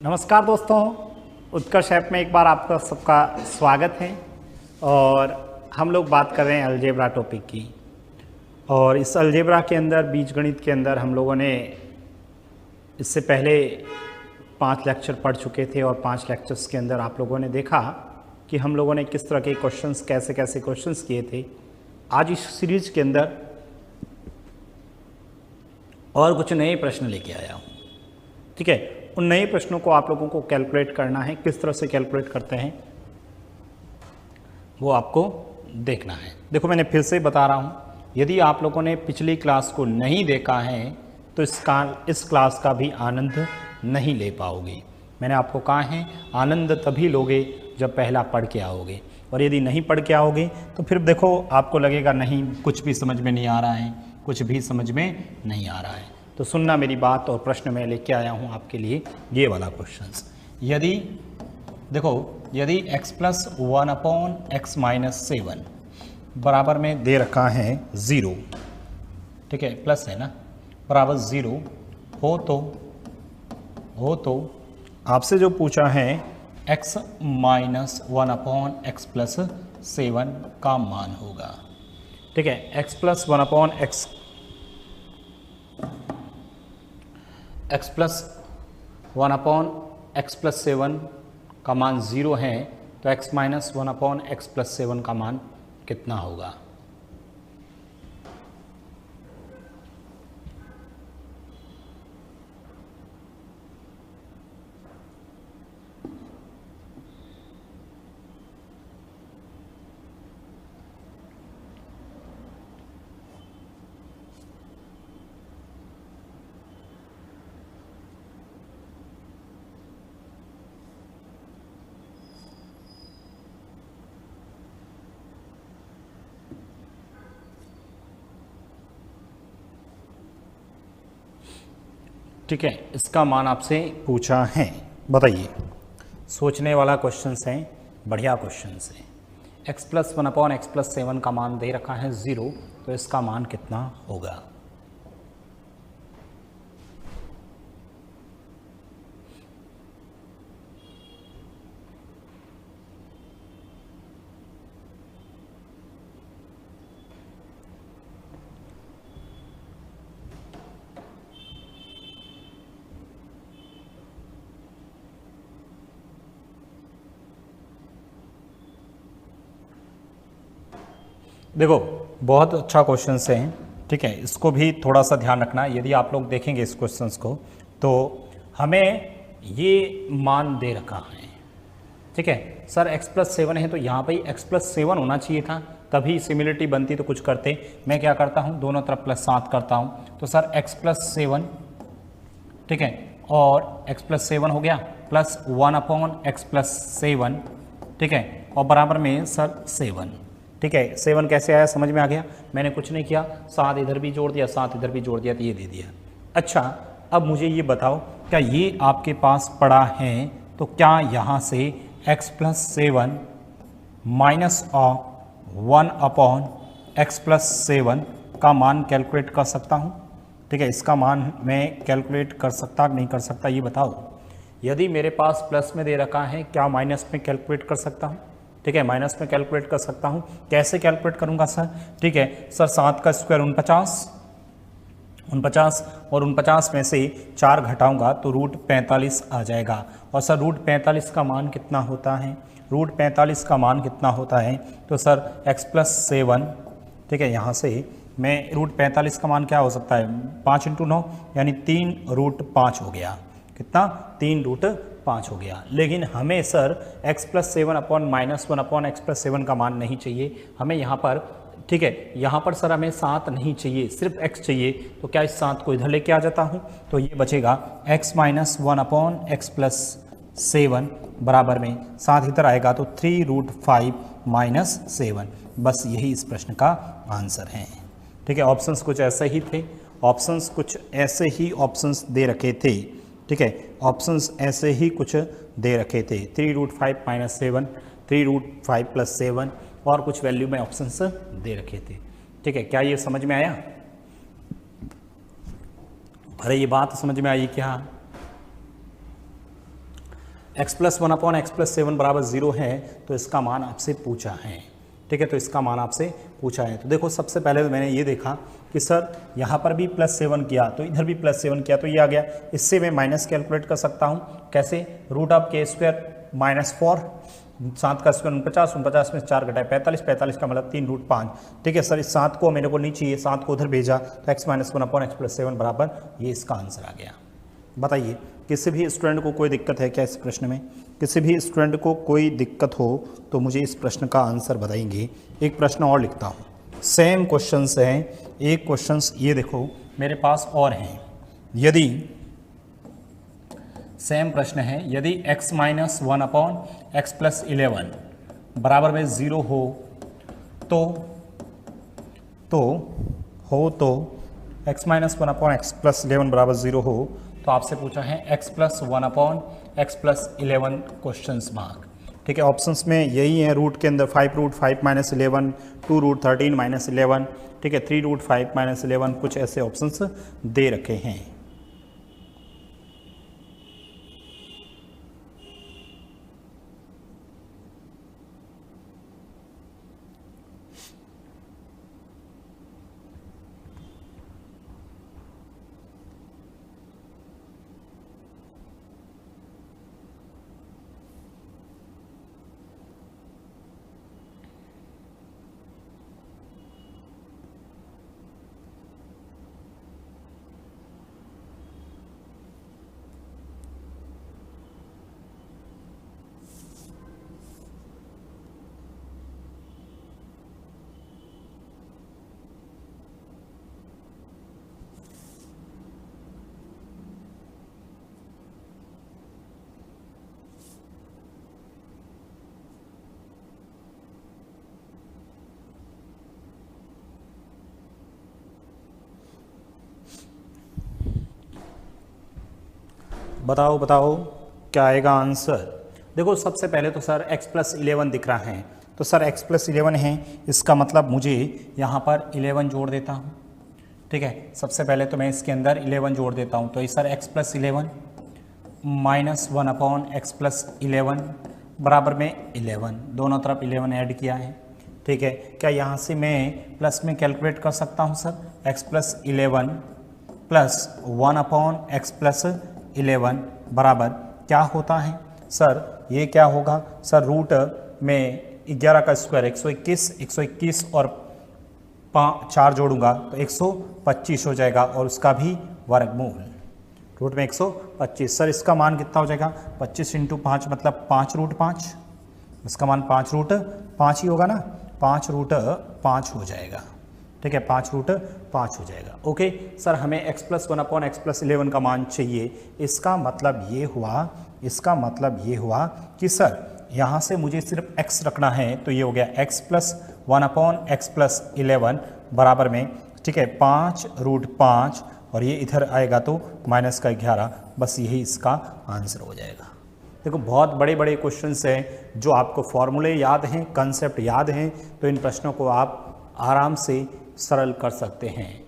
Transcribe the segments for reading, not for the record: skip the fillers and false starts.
नमस्कार दोस्तों, उत्कर्ष ऐप में एक बार आपका सबका स्वागत है। और हम लोग बात कर रहे हैं अलजेब्रा टॉपिक की। और इस अलजेब्रा के अंदर, बीजगणित के अंदर हम लोगों ने इससे पहले 5 लेक्चर पढ़ चुके थे और 5 लेक्चर्स के अंदर आप लोगों ने देखा कि हम लोगों ने किस तरह के क्वेश्चंस, कैसे कैसे क्वेश्चंस किए थे। आज इस सीरीज के अंदर और कुछ नए प्रश्न लेके आया हूँ। ठीक है, उन नए प्रश्नों को आप लोगों को कैलकुलेट करना है। किस तरह से कैलकुलेट करते हैं वो आपको देखना है। देखो, मैंने फिर से बता रहा हूँ, यदि आप लोगों ने पिछली क्लास को नहीं देखा है तो इस क्लास का भी आनंद नहीं ले पाओगे। मैंने आपको कहा है, आनंद तभी लोगे जब पहला पढ़ के आओगे। और यदि नहीं पढ़ के आओगे तो फिर देखो, आपको लगेगा नहीं, कुछ भी समझ में नहीं आ रहा है, कुछ भी समझ में नहीं आ रहा है। तो सुनना मेरी बात। और प्रश्न मैं लेके आया हूँ आपके लिए ये वाला क्वेश्चंस। यदि देखो, यदि x प्लस 1/x माइनस 7 बराबर में दे रखा है 0, ठीक है, प्लस है ना, बराबर 0 हो तो आपसे जो पूछा है x माइनस 1/x प्लस 7 का मान होगा। ठीक है, x plus 1/x x plus 1/x plus 7 का मान 0 है तो x माइनस 1/x प्लस 7 का मान कितना होगा? ठीक है, इसका मान आपसे पूछा है, बताइए। सोचने वाला क्वेश्चंस है, बढ़िया क्वेश्चंस है। x प्लस 1/x प्लस 7 का मान दे रखा है 0, तो इसका मान कितना होगा? देखो, बहुत अच्छा क्वेश्चन है। ठीक है, इसको भी थोड़ा सा ध्यान रखना। यदि आप लोग देखेंगे इस क्वेश्चंस को तो हमें ये मान दे रखा है। ठीक है सर, x प्लस 7 है तो यहाँ पे x प्लस 7 होना चाहिए था, तभी सिमिलरिटी बनती तो कुछ करते। मैं क्या करता हूँ, दोनों तरफ प्लस 7 करता हूँ। तो सर x प्लस 7, ठीक है, और x प्लस 7 हो गया, प्लस 1/x प्लस 7, ठीक है, और बराबर में सर 7। ठीक है, 7 कैसे आया, समझ में आ गया? मैंने कुछ नहीं किया, 7 इधर भी जोड़ दिया, 7 इधर भी जोड़ दिया, तो ये दे दिया। अच्छा, अब मुझे ये बताओ, क्या ये आपके पास पड़ा है तो क्या यहाँ से x plus 7 minus 1/x plus 7 का मान कैलकुलेट कर सकता हूँ? ठीक है, इसका मान मैं कैलकुलेट कर सकता नहीं कर सकता, ये बताओ। यदि मेरे पास प्लस में दे रखा है, क्या माइनस में कैलकुलेट कर सकता हूँ? ठीक है, माइनस में कैलकुलेट कर सकता हूँ। कैसे कैलकुलेट करूँगा सर? ठीक है सर, 7 का स्क्वायर 49 और 49 में से 4 घटाऊंगा तो √45 आ जाएगा। और सर √45 का मान कितना होता है? √45 का मान कितना होता है? तो सर x प्लस 7, ठीक है, यहाँ से मैं √45 का मान क्या हो सकता है? 5 × 9 यानी 3√5 हो गया। कितना? 3√5 हो गया। लेकिन हमें sir x plus 7 minus 1/x plus 7 का मान नहीं चाहिए हमें यहाँ पर। ठीक है, यहाँ पर सर हमें 7 नहीं चाहिए, सिर्फ x चाहिए। तो क्या इस 7 को इधर लेके आ जाता हूँ, तो ये बचेगा x माइनस 1/x प्लस 7 बराबर में 7 इधर आएगा तो 3√5 माइनस 7। बस यही इस प्रश्न का आंसर है। ठीक है, ऑप्शंस कुछ ऐसे ही थे, ऑप्शंस कुछ ऐसे ही ऑप्शंस दे रखे थे। ठीक है, ऑप्शंस ऐसे ही कुछ दे रखे थे, 3√5 माइनस 7, 3√5 प्लस 7 और कुछ वैल्यू में ऑप्शंस दे रखे थे। ठीक है, क्या ये समझ में आया? अरे ये बात समझ में आई क्या? x+1/x+7 बराबर 0 है तो इसका मान आपसे पूछा है। ठीक है, तो इसका मान आपसे पूछा है। तो देखो सबसे पहले तो मैंने ये देखा कि सर यहाँ पर भी +7 किया तो इधर भी +7 किया तो ये आ गया। इससे मैं माइनस कैलकुलेट कर सकता हूँ कैसे, √k² -4, 7 का स्क्वायर 49, 49 में 4 घटाए 45, 45 का मतलब 3√5। ठीक है सर, इस 7 को मेरे को नहीं चाहिए, 7 को उधर भेजा तो x-1/x+7 बराबर ये इसका आंसर आ गया। बताइए किसी भी स्टूडेंट को कोई दिक्कत है क्या इस प्रश्न में? किसी भी स्टूडेंट को कोई दिक्कत हो तो मुझे इस प्रश्न का आंसर बताएंगे। एक प्रश्न और लिखता हूँ, सेम क्वेश्चंस हैं, एक क्वेश्चंस ये देखो मेरे पास और हैं। यदि सेम प्रश्न है, यदि x-1/x+11 बराबर में 0 हो तो x-1/x+11 बराबर 0 हो तो आपसे पूछा है x+1/x+11 क्वेश्चंस मार्क। ठीक है, ऑप्शंस में यही है, रूट के अंदर 5√5 - 11, 2√13 - 11, ठीक है, 3√5 - 11, कुछ ऐसे ऑप्शंस दे रखे हैं। बताओ बताओ क्या आएगा आंसर? देखो सबसे पहले तो सर x+11 दिख रहा है, तो सर x+11 है, इसका मतलब मुझे यहाँ पर 11 जोड़ देता हूँ। ठीक है, सबसे पहले तो मैं इसके अंदर 11 जोड़ देता हूँ, तो ये सर x+11 -1/x+11 बराबर में 11, दोनों तरफ 11 ऐड किया है। ठीक है, क्या यहाँ से मैं प्लस में कैलकुलेट कर सकता हूँ सर? x+11 + 1/x+11 बराबर क्या होता है सर? ये क्या होगा सर? रूट में 11 का स्क्वायर 121 और 4 जोड़ूंगा तो 125 हो जाएगा और उसका भी वर्गमूल, रूट में 125। सर इसका मान कितना हो जाएगा? 25 × 5 मतलब 5√5, इसका मान 5√5 ही होगा ना, 5√5 हो जाएगा। ठीक है, 5√5 हो जाएगा। ओके सर, हमें x+1/x+11 का मान चाहिए। इसका मतलब ये हुआ कि सर यहाँ से मुझे सिर्फ x रखना है, तो ये हो गया x+1/x+11 बराबर में, ठीक है, 5√5 और ये इधर आएगा तो -11, बस यही इसका आंसर हो जाएगा। देखो बहुत बड़े बड़े क्वेश्चंस हैं, जो आपको फॉर्मूले याद हैं, कंसेप्ट याद हैं, तो इन प्रश्नों को आप आराम से सरल कर सकते हैं,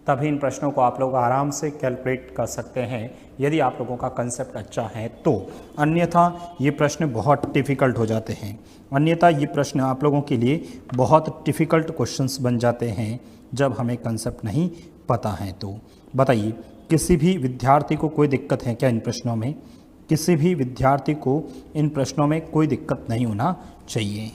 तभी इन प्रश्नों को आप लोग आराम से कैलकुलेट कर सकते हैं यदि आप लोगों का कंसेप्ट अच्छा है तो। अन्यथा ये प्रश्न बहुत डिफ़िकल्ट हो जाते हैं, अन्यथा ये प्रश्न आप लोगों के लिए बहुत डिफ़िकल्ट क्वेश्चंस बन जाते हैं जब हमें कंसेप्ट नहीं पता है तो। बताइए किसी भी विद्यार्थी को कोई दिक्कत है क्या इन प्रश्नों में? किसी भी विद्यार्थी को इन प्रश्नों में कोई दिक्कत नहीं होना चाहिए।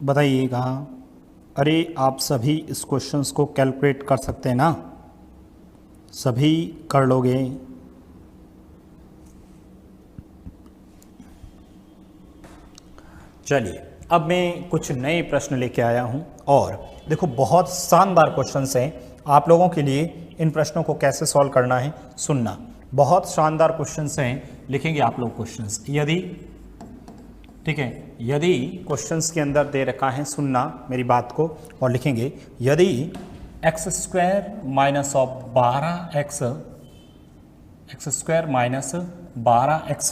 बताइएगा। अरे आप सभी इस क्वेश्चंस को कैलकुलेट कर सकते हैं ना? सभी कर लोगे? चलिए अब मैं कुछ नए प्रश्न लेके आया हूं और देखो बहुत शानदार क्वेश्चंस हैं, आप लोगों के लिए इन प्रश्नों को कैसे सॉल्व करना है सुनना। बहुत शानदार क्वेश्चंस हैं, लिखेंगे आप लोग क्वेश्चंस यदि, ठीक है, यदि क्वेश्चंस के अंदर दे रखा है, सुनना मेरी बात को और लिखेंगे, यदि x square minus of 12x, x square minus 12x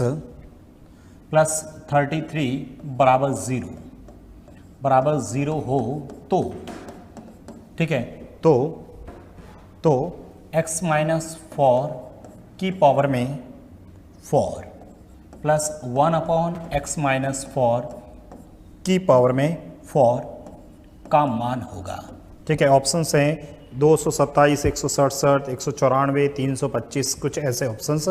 plus 33 बराबर ज़ीरो हो तो, ठीक है, तो x माइनस 4 की पावर में 4 प्लस 1/x माइनस 4 की पावर में 4 का मान होगा। ठीक है, ऑप्शन हैं 227, 167, 194, 325, कुछ ऐसे ऑप्शंस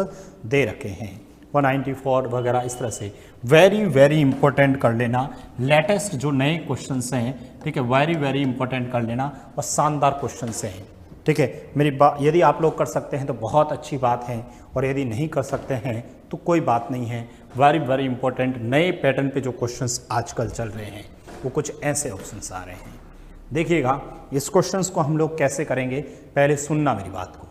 दे रखे हैं, 194 वगैरह इस तरह से। वेरी वेरी इंपॉर्टेंट कर लेना, लेटेस्ट जो नए क्वेश्चंस हैं, ठीक है, वेरी वेरी इंपॉर्टेंट कर लेना और शानदार क्वेश्चंस हैं। ठीक है, मेरी बात यदि आप लोग कर सकते हैं तो बहुत अच्छी बात है, और यदि नहीं कर सकते हैं तो कोई बात नहीं है। वेरी वेरी इंपॉर्टेंट नए पैटर्न पे जो क्वेश्चंस आजकल चल रहे हैं वो कुछ ऐसे ऑप्शंस आ रहे हैं। देखिएगा इस क्वेश्चंस को हम लोग कैसे करेंगे, पहले सुनना मेरी बात को।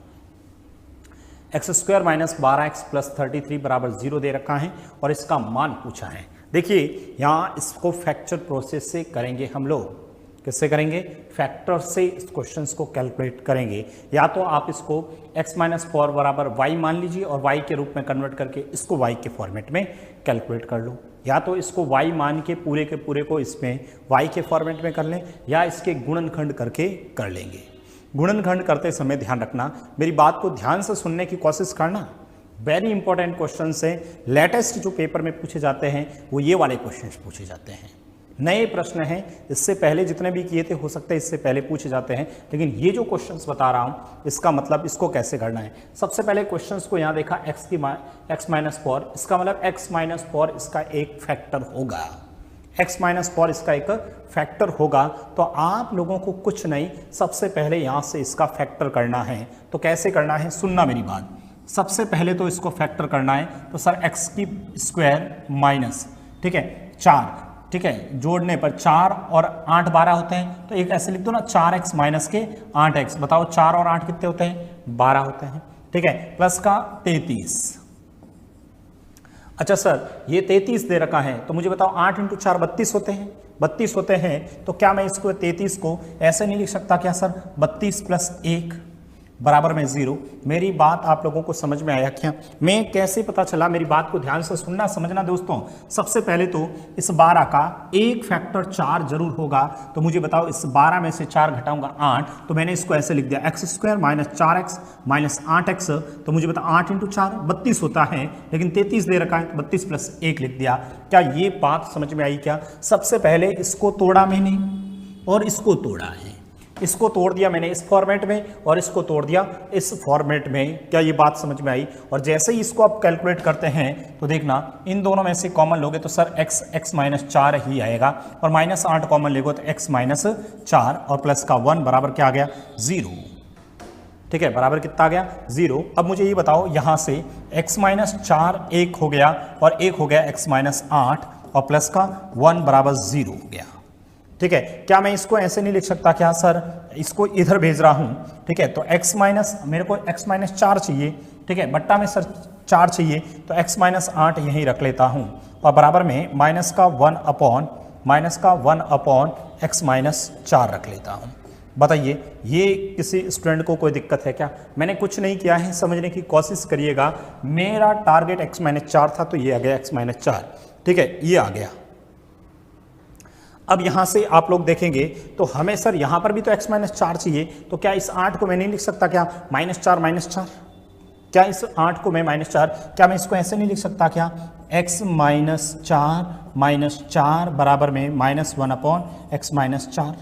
X square minus 12x plus 33 बराबर 0 दे रखा है और इसका मान पूछा है। देखिए यहाँ इसको फैक्टर प्रोसेस से करेंगे हम लोग। किससे करेंगे? फैक्टर से इस क्वेश्चंस को कैलकुलेट करेंगे। या तो आप इसको x माइनस 4 बराबर y मान लीजिए और y के रूप में कन्वर्ट करके इसको y के फॉर्मेट में कैलकुलेट कर लो, या तो इसको y मान के पूरे को इसमें y के फॉर्मेट में कर लें, या इसके गुणनखंड करके कर लेंगे। गुणनखंड करते समय ध्यान रखना, मेरी बात को ध्यान से सुनने की कोशिश करना। वेरी इंपॉर्टेंट क्वेश्चन है, लेटेस्ट जो पेपर में पूछे जाते हैं वो ये वाले क्वेश्चन पूछे जाते हैं। नए प्रश्न हैं, इससे पहले जितने भी किए थे हो सकता है इससे पहले पूछे जाते हैं, लेकिन ये जो क्वेश्चंस बता रहा हूँ इसका मतलब इसको कैसे करना है। सबसे पहले क्वेश्चंस को यहाँ देखा x माइनस 4, इसका मतलब x माइनस 4 इसका एक फैक्टर होगा। x माइनस 4 इसका एक फैक्टर होगा, तो आप लोगों को कुछ नहीं, सबसे पहले यहाँ से इसका फैक्टर करना है। तो कैसे करना है, सुनना मेरी बात। सबसे पहले तो इसको फैक्टर करना है, तो सर x की स्क्वायर माइनस, ठीक है, 4, ठीक है, जोड़ने पर 4 और 8 12 होते हैं, तो एक ऐसे लिख दो ना, 4x माइनस के 8x। बताओ 4 और 8 कितने होते हैं? 12 होते हैं। ठीक है, प्लस का 33। अच्छा सर ये 33 दे रखा है, तो मुझे बताओ 8 × 4 32 होते हैं। 32 होते हैं, तो क्या मैं इसको 33 को ऐसे नहीं लिख सकता क्या सर? 32 प्लस 1 बराबर में 0। मेरी बात आप लोगों को समझ में आया क्या? मैं कैसे पता चला? मेरी बात को ध्यान से सुनना समझना दोस्तों। सबसे पहले तो इस 12 का एक फैक्टर 4 जरूर होगा, तो मुझे बताओ इस 12 में से 4 घटाऊंगा 8, तो मैंने इसको ऐसे लिख दिया x square minus 4x minus 8x। तो मुझे बताओ 8 × 4 32 होता है, लेकिन 33 दे रखा है, तो 32 प्लस 1 लिख दिया। क्या ये बात समझ में आई क्या? सबसे पहले इसको तोड़ा मैंने और इसको तोड़ा है, इसको तोड़ दिया मैंने इस फॉर्मेट में और इसको तोड़ दिया इस फॉर्मेट में। क्या ये बात समझ में आई? और जैसे ही इसको आप कैलकुलेट करते हैं तो देखना इन दोनों में से कॉमन लोगे तो सर x माइनस 4 ही आएगा, और माइनस 8 कॉमन लेगो तो x माइनस 4 और प्लस का 1 बराबर क्या आ गया? 0। ठीक है, बराबर कितना आ गया? 0। अब मुझे ये बताओ यहाँ से x माइनस 4 1 हो गया और 1 हो गया x माइनस 8 और प्लस का 1 बराबर 0 हो गया। ठीक है, क्या मैं इसको ऐसे नहीं लिख सकता क्या सर? इसको इधर भेज रहा हूं, ठीक है, तो x माइनस, मेरे को x माइनस 4 चाहिए, ठीक है, बट्टा में सर 4 चाहिए, तो x माइनस 8 यहीं रख लेता हूं और बराबर में माइनस का 1 अपॉन x माइनस 4 रख लेता हूं। बताइए ये किसी स्टूडेंट को कोई दिक्कत है क्या? मैंने कुछ नहीं किया है, समझने की कोशिश करिएगा। मेरा टारगेट x माइनस 4 था, तो ये आ गया x माइनस 4। ठीक है, ये आ गया। अब यहां से आप लोग देखेंगे तो हमें सर यहां पर भी तो x माइनस 4 चाहिए, तो क्या इस 8 को मैं नहीं लिख सकता क्या? माइनस 4, क्या इस 8 को मैं माइनस 4, क्या मैं इसको ऐसे नहीं लिख सकता क्या? x माइनस 4 बराबर में -1 अपॉन x माइनस 4।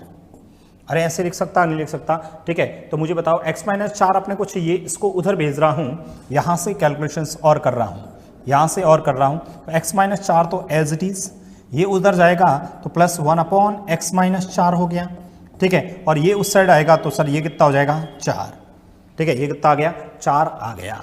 अरे ऐसे लिख सकता? नहीं लिख सकता। ठीक है, तो मुझे बताओ x माइनस 4 अपने को चाहिए, इसको उधर भेज रहा हूं, यहां से कैलकुलेशंस और कर रहा हूं, यहां से और कर रहा हूं, तो x माइनस 4 तो एज इट इज, ये उधर जाएगा तो प्लस 1 अपॉन x माइनस 4 हो गया। ठीक है, और ये उस साइड आएगा तो सर ये कितना हो जाएगा? 4। ठीक है, ये कितना आ गया? 4 आ गया।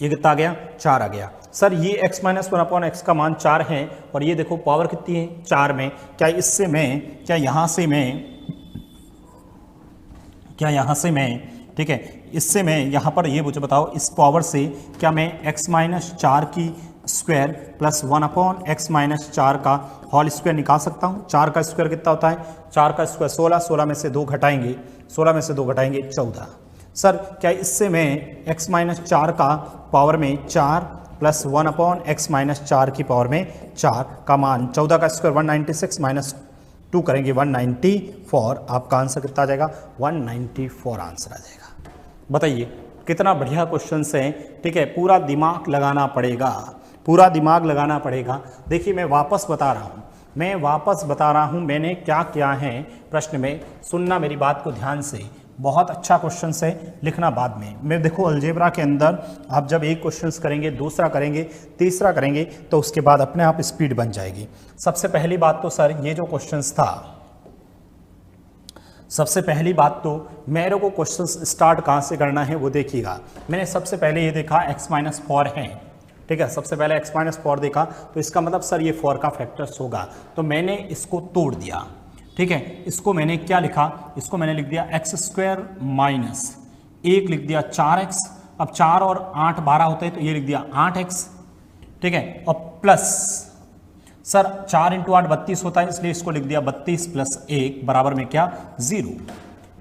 ये कितना आ गया? 4 आ गया। सर ये x माइनस 1 अपॉन x का मान 4 है, और ये देखो पावर कितनी है? 4 में। क्या इससे मैं, क्या यहाँ से मैं, ठीक है, इससे मैं यहाँ पर ये मुझे बताओ, इस पावर से क्या मैं x माइनस 4 की स्क्वायर प्लस 1/x माइनस 4 का होल स्क्वायर निकाल सकता हूँ। 4 का स्क्वायर कितना होता है? 4 का स्क्वायर 16, 16 में से 2 घटाएंगे, 16 में से 2 घटाएंगे 14। सर क्या इससे मैं x माइनस 4 का पावर में 4 प्लस 1/x माइनस 4 की पावर में 4 का मान 14 का स्क्वायर 196 माइनस 2 करेंगे 194, आपका आंसर कितना आ जाएगा? 194 आंसर आ जाएगा। बताइए कितना बढ़िया क्वेश्चन है। ठीक है, पूरा दिमाग लगाना पड़ेगा, पूरा दिमाग लगाना पड़ेगा। देखिए मैं वापस बता रहा हूँ मैंने क्या किया है प्रश्न में। सुनना मेरी बात को ध्यान से, बहुत अच्छा क्वेश्चन है, लिखना बाद में। मैं देखो अलजेब्रा के अंदर आप जब एक क्वेश्चन करेंगे, दूसरा करेंगे, तीसरा करेंगे तो उसके बाद अपने आप स्पीड बन जाएगी। सबसे पहली बात तो सर ये जो क्वेश्चन था, सबसे पहली बात तो मेरे को क्वेश्चन स्टार्ट कहाँ से करना है वो देखिएगा। मैंने सबसे पहले ये देखा x-4 है, ठीक है, सबसे पहले x-4 देखा तो इसका मतलब सर ये 4 का फैक्टर्स होगा, तो मैंने इसको तोड़ दिया। ठीक है, इसको मैंने क्या लिखा? इसको मैंने लिख दिया x² माइनस 1 लिख दिया 4x। अब 4 और 8 12 होते हैं तो ये लिख दिया 8x। ठीक है, और प्लस सर 4 × 8 32 होता है, इसलिए इसको लिख दिया 32 प्लस 1 बराबर में क्या? 0।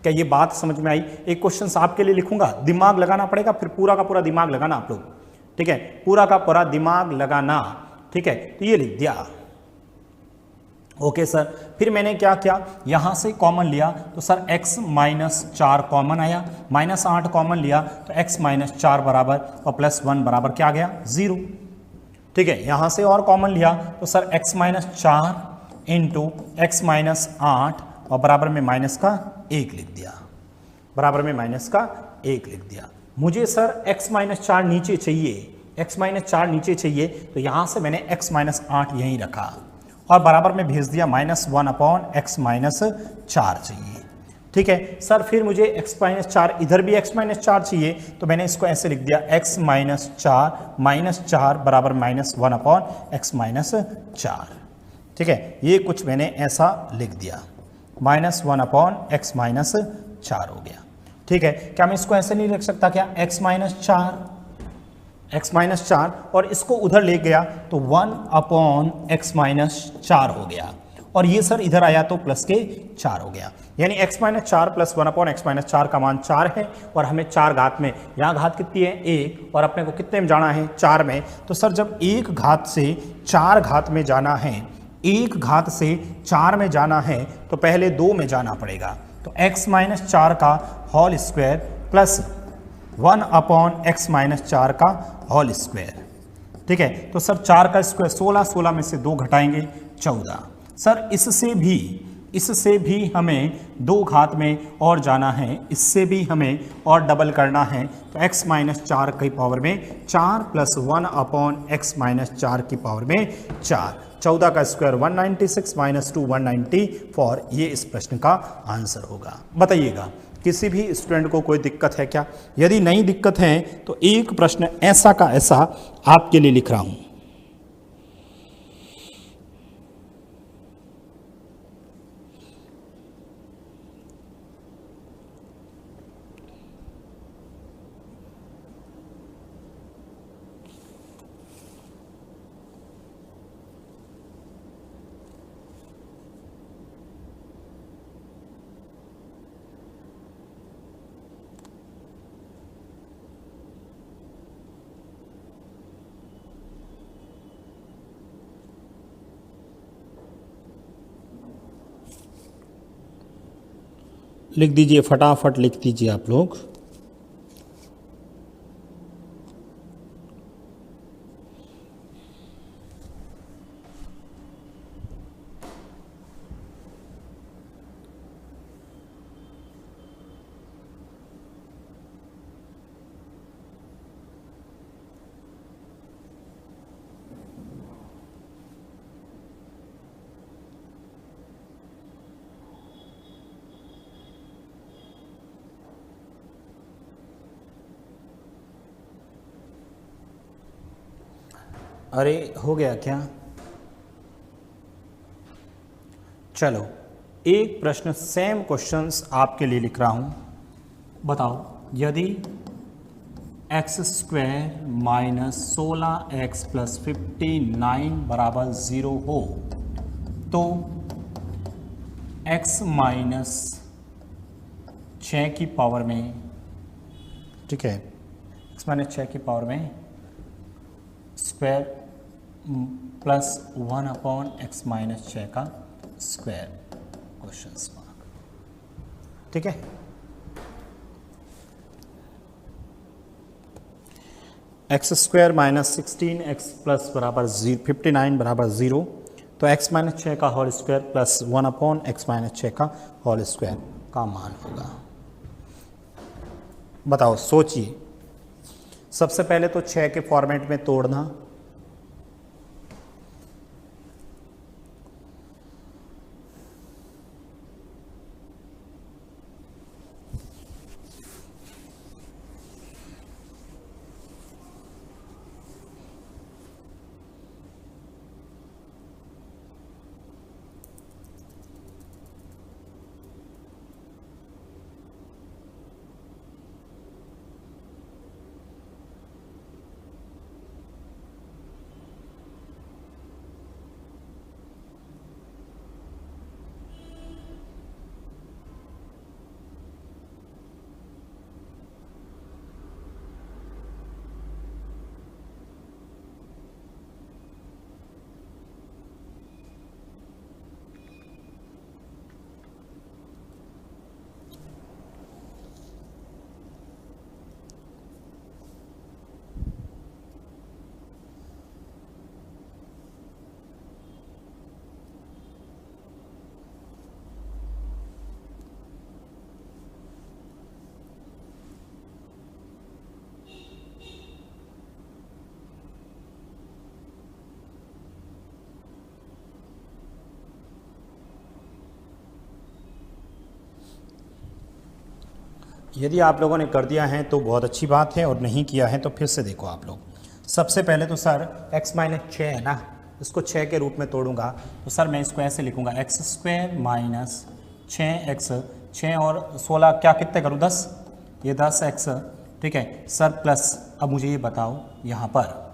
क्या ये बात समझ में आई? एक क्वेश्चन आपके लिए लिखूंगा, दिमाग लगाना पड़ेगा, फिर पूरा का पूरा दिमाग लगाना आप लोग। ठीक है, पूरा का पूरा दिमाग लगाना। ठीक है, तो ये लिख दिया। ओके सर, फिर मैंने क्या किया, यहां से कॉमन लिया तो सर x-4 कॉमन आया, -8 कॉमन लिया तो x-4 बराबर और +1 बराबर क्या आ गया? 0। ठीक है, यहां से और कॉमन लिया तो सर x-4 इंटू x-8 और बराबर में माइनस का 1 लिख दिया, बराबर में माइनस का 1 लिख दिया। मुझे सर x-4 नीचे चाहिए, x-4 नीचे चाहिए, तो यहां से मैंने x-8 यहीं रखा और बराबर में भेज दिया -1/x-4 चाहिए। ठीक है सर, फिर मुझे x-4 इधर भी x-4 चाहिए, तो मैंने इसको ऐसे लिख दिया x-4 बराबर -1/x-4। ठीक है, ये कुछ मैंने ऐसा लिख दिया, -1/x-4 हो गया। ठीक है, क्या मैं इसको ऐसे नहीं लिख सकता क्या? x-4 और इसको उधर ले गया तो 1/x-4 हो गया, और ये सर इधर आया तो प्लस के 4 हो गया। यानी x-4 प्लस 1/x-4 का मान 4 है, और हमें 4 घात में, यहाँ घात कितनी है? 1, और अपने को कितने में जाना है? 4 में। तो सर जब 1 घात से 4 घात में जाना है, 1 घात से 4 में जाना है, तो पहले 2 में जाना पड़ेगा। तो x-4 का होल स्क्वायर प्लस 1/x-4 का होल स्क्वायर। ठीक है, तो सर 4 का स्क्वायर 16, 16 में से 2 घटाएंगे 14। सर इससे भी हमें 2 घात में और जाना है, इससे भी हमें और डबल करना है, तो x-4 की पावर में 4 प्लस 1/x-4 की पावर में 4। 14 का स्क्वायर 196 माइनस 2 194, ये इस प्रश्न का आंसर होगा। बताइएगा किसी भी स्टूडेंट को कोई दिक्कत है क्या? यदि नहीं दिक्कत है तो एक प्रश्न ऐसा का ऐसा आपके लिए लिख रहा हूं। लिख दीजिए, फटाफट लिख दीजिए आप लोग। अरे हो गया क्या? चलो एक प्रश्न, सेम क्वेश्चंस आपके लिए लिख रहा हूं। बताओ, यदि x square minus 16x plus 59 बराबर 0 हो तो x माइनस 6 की पावर में, ठीक है, x माइनस 6 की पावर में square plus 1 upon x minus 6 का स्क्वायर, क्वेश्चन मार्क, ठीक है। X square minus 16x plus बराबर 59 बराबर 0, तो x माइनस 6 का whole square plus 1 upon x minus 6 का होल स्क्वायर का मान होगा। बताओ, सोचिए, सबसे पहले तो 6 के फॉर्मेट में तोड़ना, यदि आप लोगों ने कर दिया है तो बहुत अच्छी बात है, और नहीं किया है तो फिर से देखो आप लोग। सबसे पहले तो सर x माइनस 6 है ना, इसको 6 के रूप में तोड़ूंगा, तो सर मैं इसको ऐसे लिखूंगा एक्स स्क्वायर माइनस 6x, 6 और 16 क्या कितने करूँ, 10, ये 10x, ठीक है सर, प्लस अब मुझे ये बताओ यहाँ पर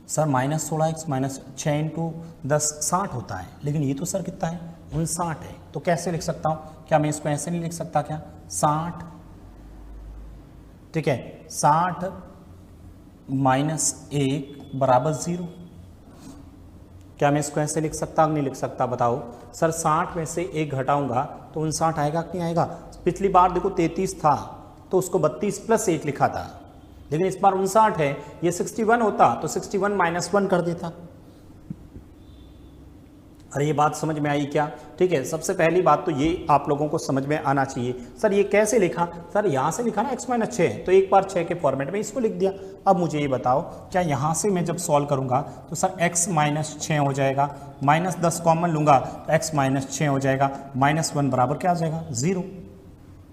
sir minus 16x minus 6 into 10 60 होता है, लेकिन ये तो सर कितना है, 59 है, तो कैसे लिख सकता हूँ, क्या मैं इसको ऐसे नहीं लिख सकता क्या, 60, ठीक है, 60 माइनस 1 बराबर 0, क्या मैं इसको ऐसे लिख सकता नहीं लिख सकता, बताओ सर। 60 में से 1 घटाऊंगा तो 59 आएगा कि नहीं आएगा। पिछली बार देखो 33 था तो उसको 32 प्लस 1 लिखा था, लेकिन इस बार 59 है, ये 61 होता तो 61 माइनस 1 कर देता। अरे ये बात समझ में आई क्या, ठीक है। सबसे पहली बात तो ये आप लोगों को समझ में आना चाहिए, सर ये कैसे लिखा, सर यहाँ से लिखा ना x माइनस 6, तो एक बार 6 के फॉर्मेट में इसको लिख दिया। अब मुझे ये बताओ, क्या यहाँ से मैं जब सॉल्व करूँगा तो सर x माइनस 6 हो जाएगा, माइनस 10 कॉमन लूँगा तो x माइनस 6 हो जाएगा, माइनस 1 बराबर क्या आ जाएगा, 0।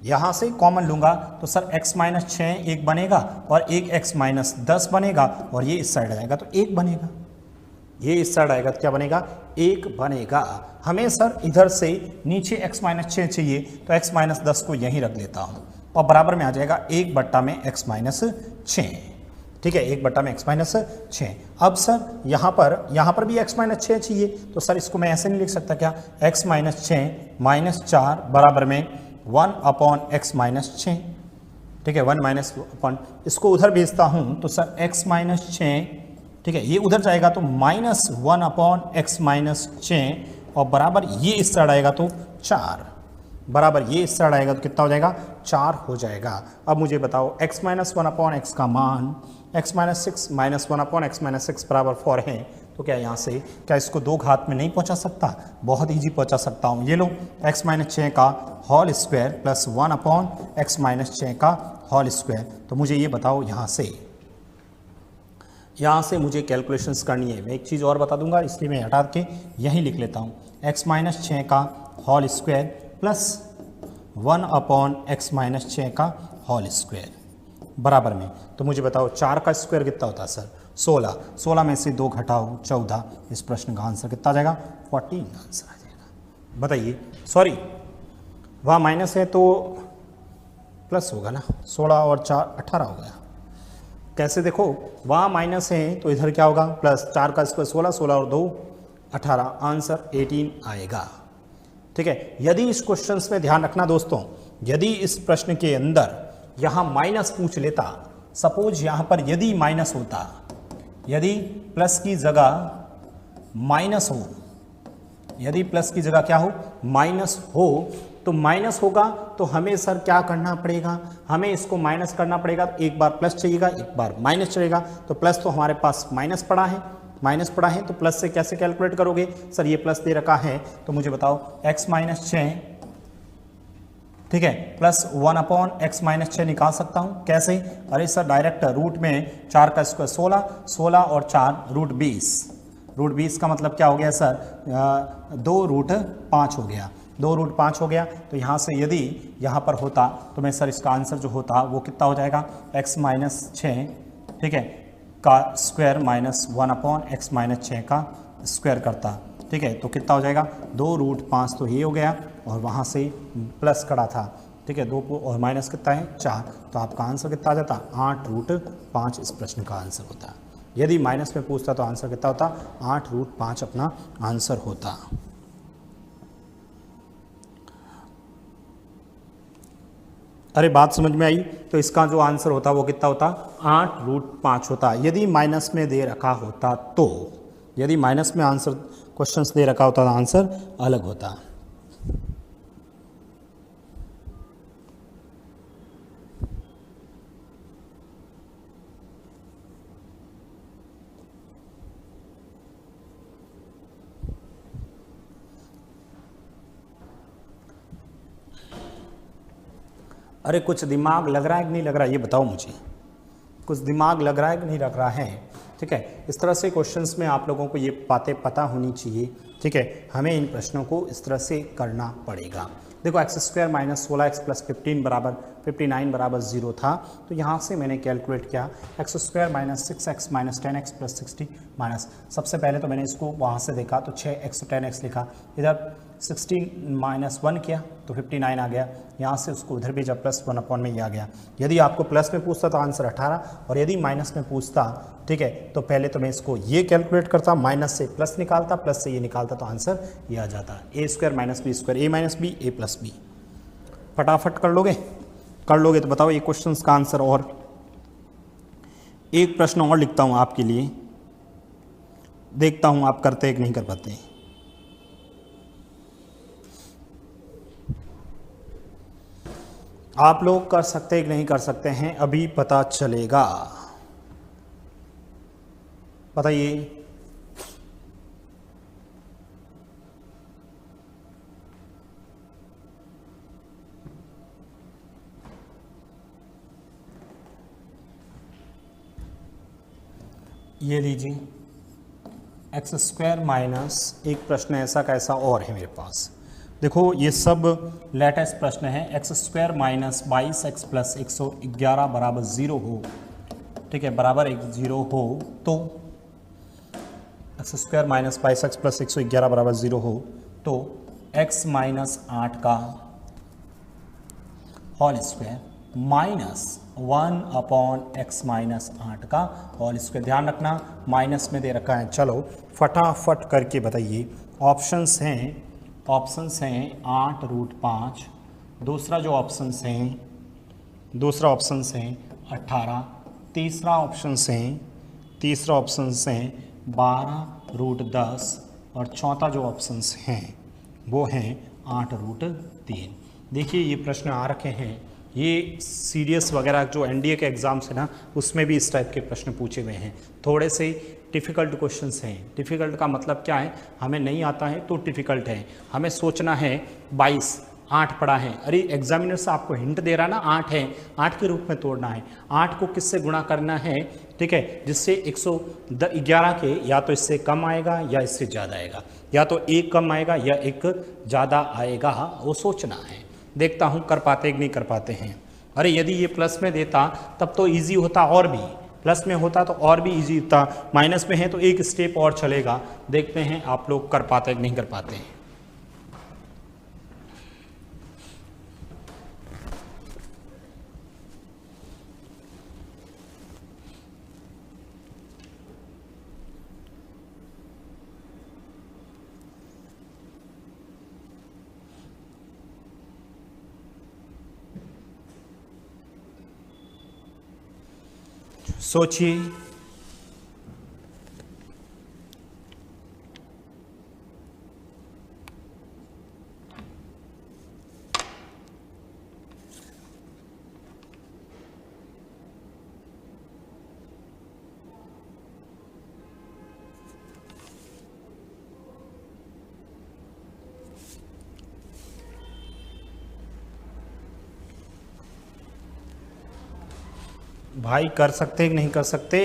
यहाँ से कॉमन लूँगा तो सर x माइनस 6 एक बनेगा और एक x माइनस 10 बनेगा, और ये इस साइड आएगा तो 1 बनेगा, ये इस साइड आएगा तो क्या बनेगा, 1 बनेगा। हमें सर इधर से नीचे x माइनस 6 चाहिए तो x माइनस 10 को यहीं रख लेता हूँ, और बराबर में आ जाएगा 1 बट्टा में x माइनस 6, ठीक है, 1 बट्टा में x माइनस 6। अब सर यहाँ पर भी x माइनस 6 चाहिए, तो सर इसको मैं ऐसे नहीं लिख सकता क्या, x माइनस 6 माइनस 4 बराबर में 1 अपॉन x माइनस 6, ठीक है, 1 माइनस अपॉन, इसको उधर भेजता हूँ तो सर x माइनस 6, ठीक है, ये उधर जाएगा तो माइनस 1 अपॉन एक्स माइनस 6, और बराबर ये इस साइड आएगा तो 4, बराबर ये इस साइड आएगा तो कितना हो जाएगा, 4 हो जाएगा। अब मुझे बताओ x माइनस 1 अपॉन एक्स का मान x minus 6 minus 1 upon x minus 6 बराबर 4 है, तो क्या यहाँ से क्या इसको 2 घात में नहीं पहुँचा सकता, बहुत ईजी पहुँचा सकता हूँ। ये लो x माइनस 6 का whole square plus 1 upon x minus 6 का होल स्क्वायर। तो मुझे ये बताओ, यहाँ से मुझे कैलकुलेशंस करनी है। मैं एक चीज़ और बता दूंगा, इसलिए मैं हटा के यहीं लिख लेता हूँ, x माइनस 6 का whole square plus 1 upon x minus 6 का होल स्क्वायर बराबर में, तो मुझे बताओ 4 का स्क्वायर कितना होता है सर, 16, 16 में से 2 घटाओ 14, इस प्रश्न का आंसर कितना आ जाएगा, 14 आंसर आ जाएगा। बताइए, सॉरी वहाँ माइनस है तो प्लस होगा ना, 16 और 4 18 हो गया। कैसे देखो, वहाँ माइनस है तो इधर क्या होगा प्लस, 4 का स्क्वायर 16, 16 और 2 18, आंसर 18 आएगा। ठीक है, यदि इस क्वेश्चन में ध्यान रखना दोस्तों, यदि इस प्रश्न के अंदर यहाँ माइनस पूछ लेता, सपोज यहाँ पर यदि माइनस होता, यदि प्लस की जगह माइनस हो, यदि प्लस की जगह क्या हो माइनस हो, तो माइनस होगा तो हमें सर क्या करना पड़ेगा, हमें इसको माइनस करना पड़ेगा। एक बार प्लस चाहिएगा, एक बार माइनस चलेगा, तो प्लस तो हमारे पास माइनस पड़ा है, तो प्लस से कैसे कैलकुलेट करोगे, सर ये प्लस दे रखा है तो मुझे बताओ x माइनस 6, ठीक है, प्लस 1 अपॉन x माइनस 6 निकाल सकता हूँ। कैसे, अरे सर डायरेक्ट रूट में 4 का स्क्वायर 16, 16 और 4 रूट 20, रूट 20 का मतलब क्या हो गया सर, 2 रूट 5 हो गया, 2 रूट 5 हो गया। तो यहाँ से यदि यहाँ पर होता तो मैं सर इसका आंसर जो होता वो कितना हो जाएगा, x माइनस 6, ठीक है, का square minus 1 upon x minus 6 का स्क्वायर करता, ठीक है, तो कितना हो जाएगा 2 रूट 5, तो ये हो गया, और वहाँ से प्लस करा था, ठीक है, 2 और माइनस कितना है 4, तो आपका आंसर कितना आ जाता 8 रूट 5 इस प्रश्न का आंसर होता। यदि माइनस में पूछता तो आंसर कितना होता, 8 रूट 5 अपना आंसर होता। अरे बात समझ में आई, तो इसका जो आंसर होता वो कितना होता 8 रूट 5 होता। यदि माइनस में दे रखा होता तो, यदि माइनस में आंसर क्वेश्चंस दे रखा होता तो आंसर अलग होता। अरे कुछ दिमाग लग रहा है कि नहीं लग रहा है, ये बताओ मुझे, कुछ दिमाग लग रहा है कि नहीं लग रहा है। ठीक है, इस तरह से क्वेश्चंस में आप लोगों को ये बातें पता होनी चाहिए। ठीक है, हमें इन प्रश्नों को इस तरह से करना पड़ेगा। देखो x square minus 16x plus 15 बराबर 59 बराबर 0 था, तो यहाँ से मैंने कैलकुलेट किया x square minus 6x minus 10x plus 60 minus, सबसे पहले तो मैंने इसको वहाँ से देखा तो 6x 10x लिखा, इधर 16 माइनस 1 किया तो 59 आ गया, यहाँ से उसको उधर भी जब प्लस 1 अपॉन में ही आ गया। यदि आपको प्लस में पूछता तो आंसर 18, और यदि माइनस में पूछता, ठीक है, तो पहले तो मैं इसको ये कैलकुलेट करता, माइनस से प्लस निकालता, प्लस से ये निकालता, तो आंसर ये आ जाता ए square minus B square, A minus B A plus B. फटाफट कर लोगे तो बताओ ये क्वेश्चन का आंसर। और एक प्रश्न और लिखता हूँ आपके लिए, देखता हूँ आप करते हैं कि नहीं कर पाते। आप लोग कर सकते हैं कि नहीं कर सकते हैं, अभी पता चलेगा, बताइए। ये लीजिए एक्स स्क्वायर माइनस, एक प्रश्न ऐसा कैसा और है मेरे पास, देखो ये सब लेटेस्ट प्रश्न है। X square minus 22x plus 111 बराबर 0 हो, ठीक है, बराबर 0 हो, तो x square minus 22x plus 111 बराबर 0 हो तो x माइनस 8 का whole square minus 1 upon x minus 8 का होल स्क्वायर। ध्यान रखना माइनस में दे रखा है। चलो फटाफट करके बताइए, ऑप्शंस हैं 8 रूट 5, दूसरा ऑप्शंस है 18, तीसरा ऑप्शंस है 12 रूट 10, और चौथा जो ऑप्शंस हैं वो हैं 8 रूट 3। देखिए ये प्रश्न आ रखे हैं, ये सीडीएस वगैरह जो एनडीए के एग्ज़ाम्स है ना, उसमें भी इस टाइप के प्रश्न पूछे हुए हैं। थोड़े से डिफ़िकल्ट क्वेश्चंस हैं। डिफ़िकल्ट का मतलब क्या है, हमें नहीं आता है तो डिफ़िकल्ट है, हमें सोचना है 22 8 पड़ा है, अरे एग्जामिनर से आपको हिंट दे रहा ना 8 है, 8 के रूप में तोड़ना है, 8 को किससे गुणा करना है, ठीक है, जिससे 111 के या तो इससे कम आएगा या इससे ज़्यादा आएगा, या तो एक कम आएगा या एक ज़्यादा आएगा, वो सोचना है। देखता हूँ कर पाते कि नहीं कर पाते हैं। अरे यदि ये प्लस में देता तब तो ईजी होता, और भी प्लस में होता तो और भी ईजी होता, माइनस में है तो एक स्टेप और चलेगा। देखते हैं आप लोग कर पाते कि नहीं कर पाते हैं। सोचिए। भाई कर सकते कि नहीं कर सकते?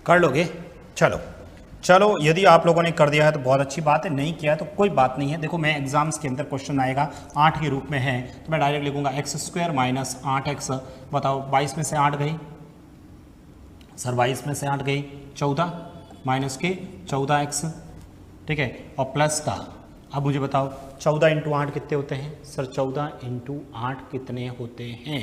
कर लोगे? चलो चलो, यदि आप लोगों ने कर दिया है तो बहुत अच्छी बात है, नहीं किया है तो कोई बात नहीं है। देखो मैं एग्जाम्स के अंदर क्वेश्चन आएगा 8 के रूप में है तो मैं डायरेक्ट लिखूंगा एक्स स्क्वायर माइनस 8x। बताओ 22 में से 8 गई सर, 22 में से 8 गई 14 माइनस के 14x, ठीक है, और प्लस का। अब मुझे बताओ 14 इंटू 8 कितने होते हैं सर? 14 इंटू 8 कितने होते हैं?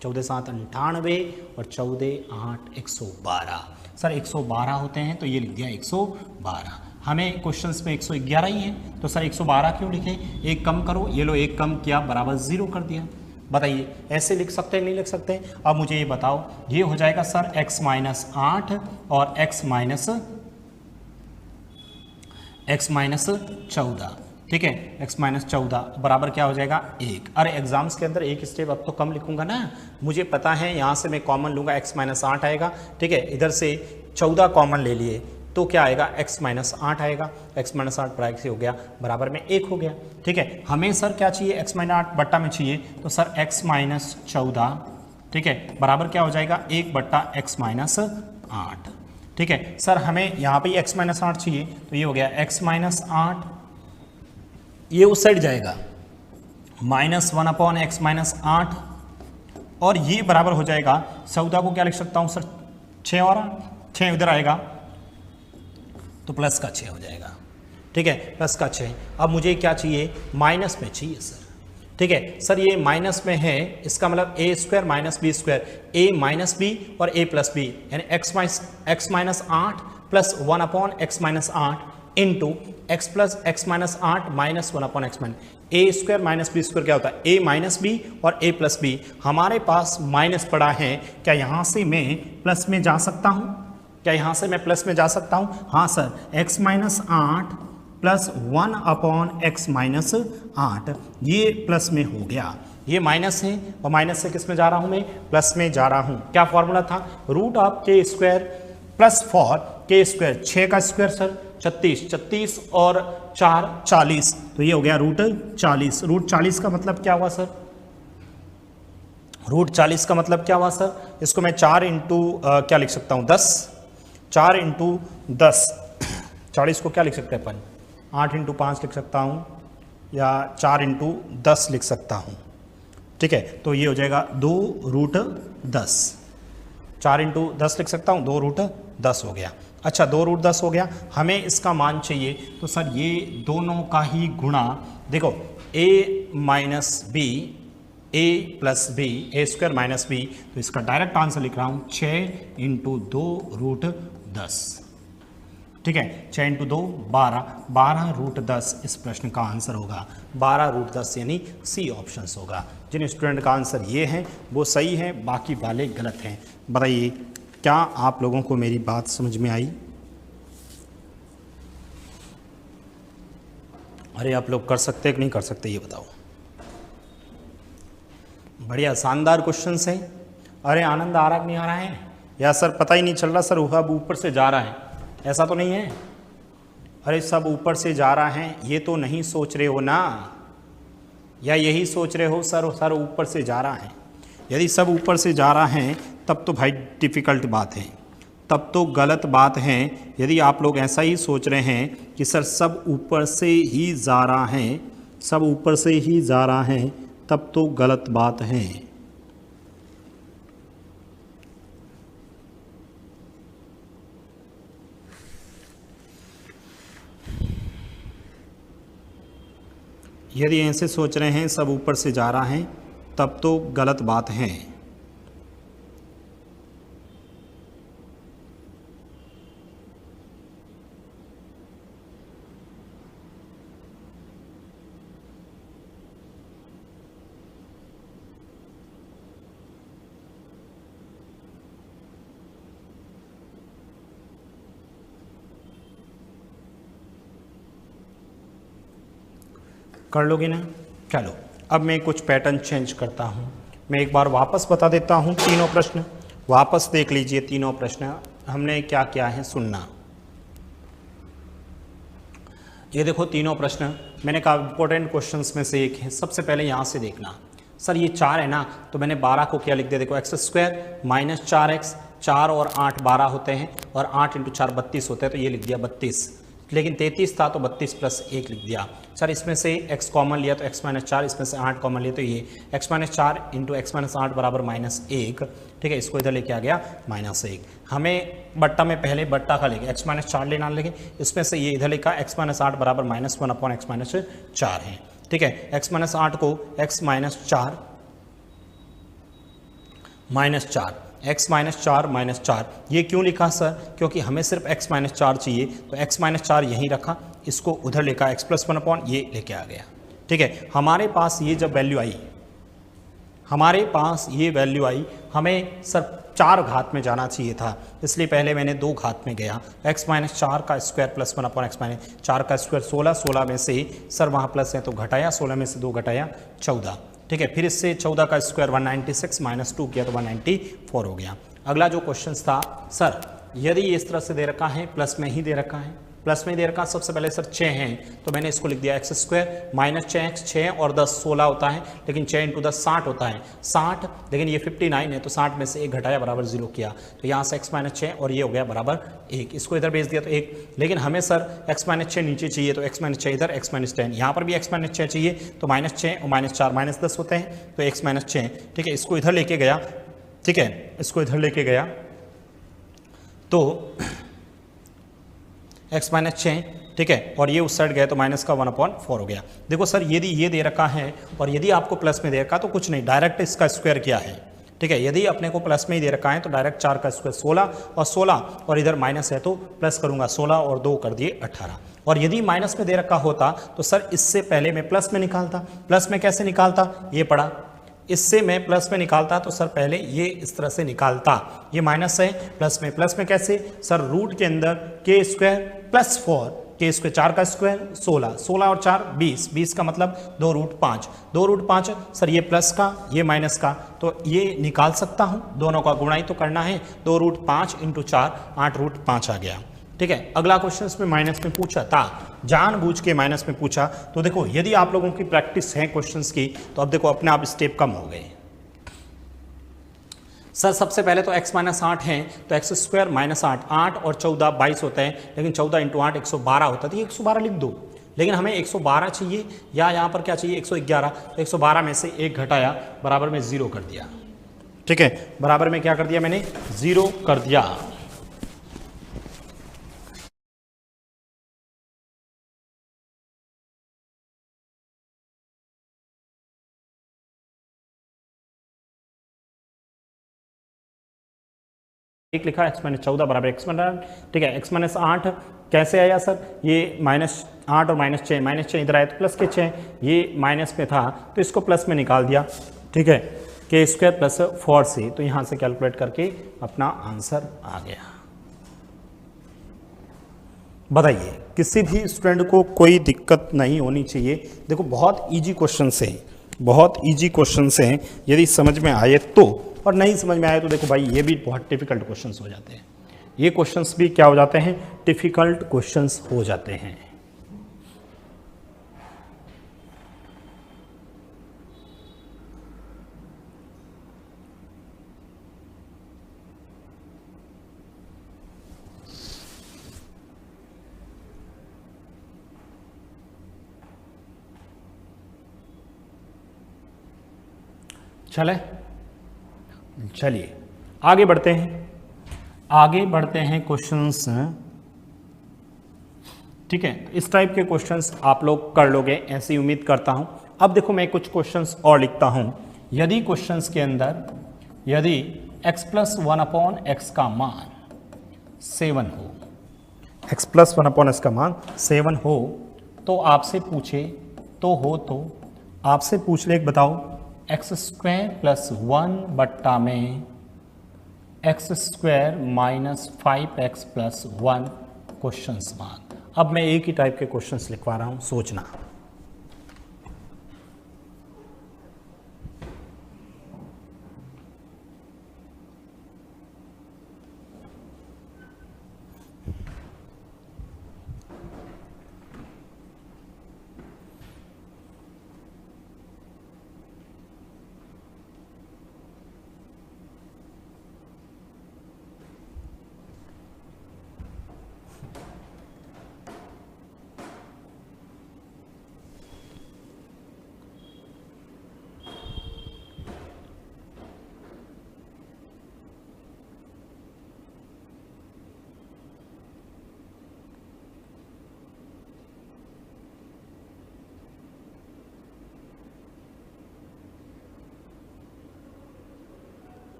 14 7 98 और 14 8 112 सर, 112 होते हैं तो ये लिख दिया 112। हमें क्वेश्चंस में 111 ही है तो सर 112 क्यों लिखे? एक कम करो, ये लो एक कम किया बराबर 0 कर दिया। बताइए ऐसे लिख सकते हैं नहीं लिख सकते? अब मुझे ये बताओ, ये हो जाएगा सर x माइनस 8 और x माइनस 14, ठीक है, x माइनस 14 बराबर क्या हो जाएगा 1। अरे एग्जाम्स के अंदर एक स्टेप अब तो कम लिखूंगा ना, मुझे पता है यहाँ से मैं कॉमन लूंगा x माइनस 8 आएगा, ठीक है, इधर से 14 कॉमन ले लिए तो क्या आएगा x माइनस 8 आएगा, x माइनस 8 बराबर से हो गया बराबर में 1 हो गया, ठीक है। हमें सर क्या चाहिए? x माइनस 8 बट्टा में चाहिए तो सर x माइनस 14, ठीक है, बराबर क्या हो जाएगा 1 बट्टा x माइनस 8, ठीक है। सर हमें यहाँ पे x माइनस 8 चाहिए तो ये हो गया x माइनस 8, ये उस साइड जाएगा माइनस 1 अपॉन एक्स माइनस 8 और ये बराबर हो जाएगा 14 को क्या लिख सकता हूँ सर? 6 और 6 इधर आएगा तो प्लस का 6 हो जाएगा, ठीक है, प्लस का 6। अब मुझे क्या चाहिए? माइनस में चाहिए सर, ठीक है। सर ये माइनस में है, इसका मतलब A square minus B square, A minus B और ए प्लस बी, यानी X minus 8 plus 1 upon x minus 8 into X plus X minus 8 minus 1 upon x minus. A square minus B square क्या होता है? ए minus B और A plus B. हमारे पास minus पड़ा है, क्या यहाँ से मैं प्लस में जा सकता हूँ? क्या यहाँ से मैं प्लस में जा सकता हूँ? हाँ sir, x minus 8 plus 1 upon x minus 8, ये प्लस में हो गया, ये माइनस है और माइनस से किस में जा रहा हूँ मैं? प्लस में जा रहा हूँ। क्या फॉर्मूला था? रूट ऑफ के स्क्वायर प्लस 4 के स्क्वायर, 6 का स्क्वायर सर 36, 36 और 4 40, तो ये हो गया रूट 40। रूट 40 का मतलब क्या हुआ सर? रूट 40 का मतलब क्या हुआ सर? इसको मैं 4 इंटू क्या लिख सकता हूँ? 10, 4 इंटू 10, 40 को क्या लिख सकते हैं अपन? 8 इंटू 5 लिख सकता हूँ या 4 इंटू 10 लिख सकता हूँ, ठीक है। तो ये हो जाएगा 2 रूट 10, 4 इंटू 10 लिख सकता हूँ, 2 रूट 10 हो गया। अच्छा 2 रूट 10 हो गया, हमें इसका मान चाहिए तो सर ये दोनों का ही गुणा, देखो a minus b, a plus b, a square minus b, तो इसका डायरेक्ट आंसर लिख रहा हूँ 6 इंटू 2 रूट 10, ठीक है, 6 इंटू 2 12, 12 रूट 10 इस प्रश्न का आंसर होगा। 12 रूट 10 यानी सी ऑप्शन होगा। जिन स्टूडेंट का आंसर ये है वो सही है, बाकी वाले गलत हैं। बताइए क्या आप लोगों को मेरी बात समझ में आई? अरे आप लोग कर सकते हैं कि नहीं कर सकते ये बताओ। बढ़िया, शानदार क्वेश्चन है। अरे आनंद आ रहा कि नहीं आ रहा है? या सर पता ही नहीं चल रहा, सर सब ऊपर से जा रहा है, ऐसा तो नहीं है? अरे सब ऊपर से जा रहा है, ये तो नहीं सोच रहे हो ना, या यही सोच रहे हो सर ऊपर से जा रहा है? यदि सब ऊपर से जा रहा है तब तो भाई डिफ़िकल्ट बात है, तब तो गलत बात है। यदि आप लोग ऐसा ही सोच रहे हैं कि सर सब ऊपर से ही जा रहा है, सब ऊपर से ही जा रहा है, तब तो गलत बात है। यदि ऐसे सोच रहे हैं सब ऊपर से जा रहा है तब तो गलत बात है। कर लोगे ना? चलो अब मैं कुछ पैटर्न चेंज करता हूँ। मैं एक बार वापस बता देता हूँ तीनों प्रश्न, वापस देख लीजिए तीनों प्रश्न हमने क्या क्या है सुनना। ये देखो तीनों प्रश्न मैंने कहा इंपॉर्टेंट क्वेश्चंस में से एक है। सबसे पहले यहाँ से देखना, सर ये 4 है ना, तो मैंने 12 को क्या लिख दिया, देखो एक्स स्क्वायर माइनस 4x, 4 और 8 12 होते हैं, और 8 इंटू 4 32 होते हैं, तो ये लिख दिया 32। लेकिन 33 था तो 32 प्लस 1 लिख दिया। सर इसमें से x कॉमन लिया तो x माइनस 4, इसमें से 8 कॉमन लिया तो ये x minus 4 into x minus 8 बराबर -1। ठीक है, इसको इधर लेके आ गया -1। हमें बट्टा में पहले बट्टा का लेके x माइनस 4 लेना, लेंगे इसमें से ये इधर लिखा x माइनस 8 बराबर -1 अपॉन एक्स माइनस 4 है। ठीक है, x माइनस 8 को x माइनस 4 माइनस 4 ये क्यों लिखा सर? क्योंकि हमें सिर्फ x माइनस 4 चाहिए, तो x माइनस 4 यहीं रखा, इसको उधर लेकर x प्लस 1 अपॉन ये लेके आ गया। ठीक है, हमारे पास ये जब वैल्यू आई, हमारे पास ये वैल्यू आई, हमें सर 4 घात में जाना चाहिए था, इसलिए पहले मैंने 2 घात में गया। x माइनस 4 का square plus 1 upon x minus 4 का स्क्वायर 16, 16 में से सर वहाँ प्लस है तो घटाया, 16 में से 2 घटाया 14। ठीक है, फिर इससे 14 का स्क्वायर 196 माइनस 2 किया तो 194 हो गया। अगला जो क्वेश्चन था, सर यदि इस तरह से दे रखा है, प्लस में ही दे रखा है, प्लस में दे रखा, सबसे पहले सर 6 हैं तो मैंने इसको लिख दिया एक्स स्क्वायर माइनस 6x, 6 और 10 16 होता है, लेकिन 6 इंटू 10 60 होता है, 60, लेकिन ये 59 है तो 60 में से 1 घटाया बराबर 0 किया, तो यहाँ से x माइनस 6 और ये हो गया बराबर 1, इसको इधर भेज दिया तो 1। लेकिन हमें सर x माइनस 6 नीचे चाहिए तो x माइनस 6 इधर, x माइनस 10 यहाँ पर भी x माइनस 6 चाहिए, तो -6 और -4 -10 होते हैं, तो x माइनस 6। ठीक है, इसको इधर लेके गया, ठीक है, इसको इधर लेके गया तो x माइनस 6, ठीक है, और ये उस साइड गए तो माइनस का 1/4 हो गया। देखो सर यदि ये दे रखा है और यदि आपको प्लस में दे रखा तो कुछ नहीं, डायरेक्ट इसका स्क्वायर किया है। ठीक है, यदि अपने को प्लस में ही दे रखा है तो डायरेक्ट 4 का स्क्वायर 16 और 16 और इधर माइनस है तो प्लस करूंगा, 16 और 2 कर दिए 18। और यदि माइनस में दे रखा होता तो सर इससे पहले मैं प्लस में निकालता। प्लस में कैसे निकालता, ये पढ़ा, इससे मैं प्लस में निकालता तो सर पहले ये इस तरह से निकालता, ये माइनस है, प्लस में कैसे सर, रूट के अंदर के स्क्वायर प्लस 4, के स्क्वायर 4 का स्क्वायर 16, 16 और 4 20, 20 का मतलब 2√5, 2√5 सर ये प्लस का ये माइनस का, तो ये निकाल सकता हूँ, दोनों का गुणा ही तो करना है, 2√5 इंटू 4 8√5 आ गया। ठीक है, अगला क्वेश्चन इसमें माइनस में पूछा था, जानबूझ के माइनस में पूछा, तो देखो यदि आप लोगों की प्रैक्टिस है क्वेश्चंस की तो अब देखो अपने आप स्टेप कम हो गए। सर सबसे पहले तो x माइनस 8 है तो एक्स स्क्वायर माइनस 8, 8 और 14 22 होते हैं, लेकिन 14 इंटू 8 112 होता है, तो ये 112 लिख दो, लेकिन हमें 112 चाहिए या यहाँ पर क्या चाहिए 111, तो 112 में से 1 घटाया बराबर में 0 कर दिया। ठीक है, बराबर में क्या कर दिया मैंने, 0 कर दिया। एक लिखा x माइनस 14 बराबर एक्स माइनस, ठीक है, x माइनस 8 कैसे आया सर, ये -8 और -6 इधर आया तो प्लस के 6, ये माइनस में था तो इसको प्लस में निकाल दिया। ठीक है, के स्क्वायर प्लस 4 से, तो यहाँ से कैलकुलेट करके अपना आंसर आ गया। बताइए, किसी भी स्टूडेंट को कोई दिक्कत नहीं होनी चाहिए। देखो बहुत इजी क्वेश्चन है, बहुत इजी क्वेश्चन हैं, यदि समझ में आए तो, और नहीं समझ में आए तो देखो भाई ये भी बहुत डिफिकल्ट क्वेश्चंस हो जाते हैं। ये क्वेश्चंस भी क्या हो जाते हैं, डिफिकल्ट क्वेश्चंस हो जाते हैं। चलिए आगे बढ़ते हैं क्वेश्चंस। ठीक है, इस टाइप के क्वेश्चंस आप लोग कर लोगे ऐसी उम्मीद करता हूं। अब देखो मैं कुछ क्वेश्चंस और लिखता हूं। यदि क्वेश्चंस के अंदर यदि x प्लस 1/x का मान 7 हो, x प्लस 1/x का मान 7 हो तो आपसे पूछे तो आपसे पूछ ले, बताओ x स्क्वायर प्लस 1 बट्टा में x square minus 5x plus 1 questions मांग। अब मैं एक ही टाइप के क्वेश्चंस लिखवा रहा हूं, सोचना।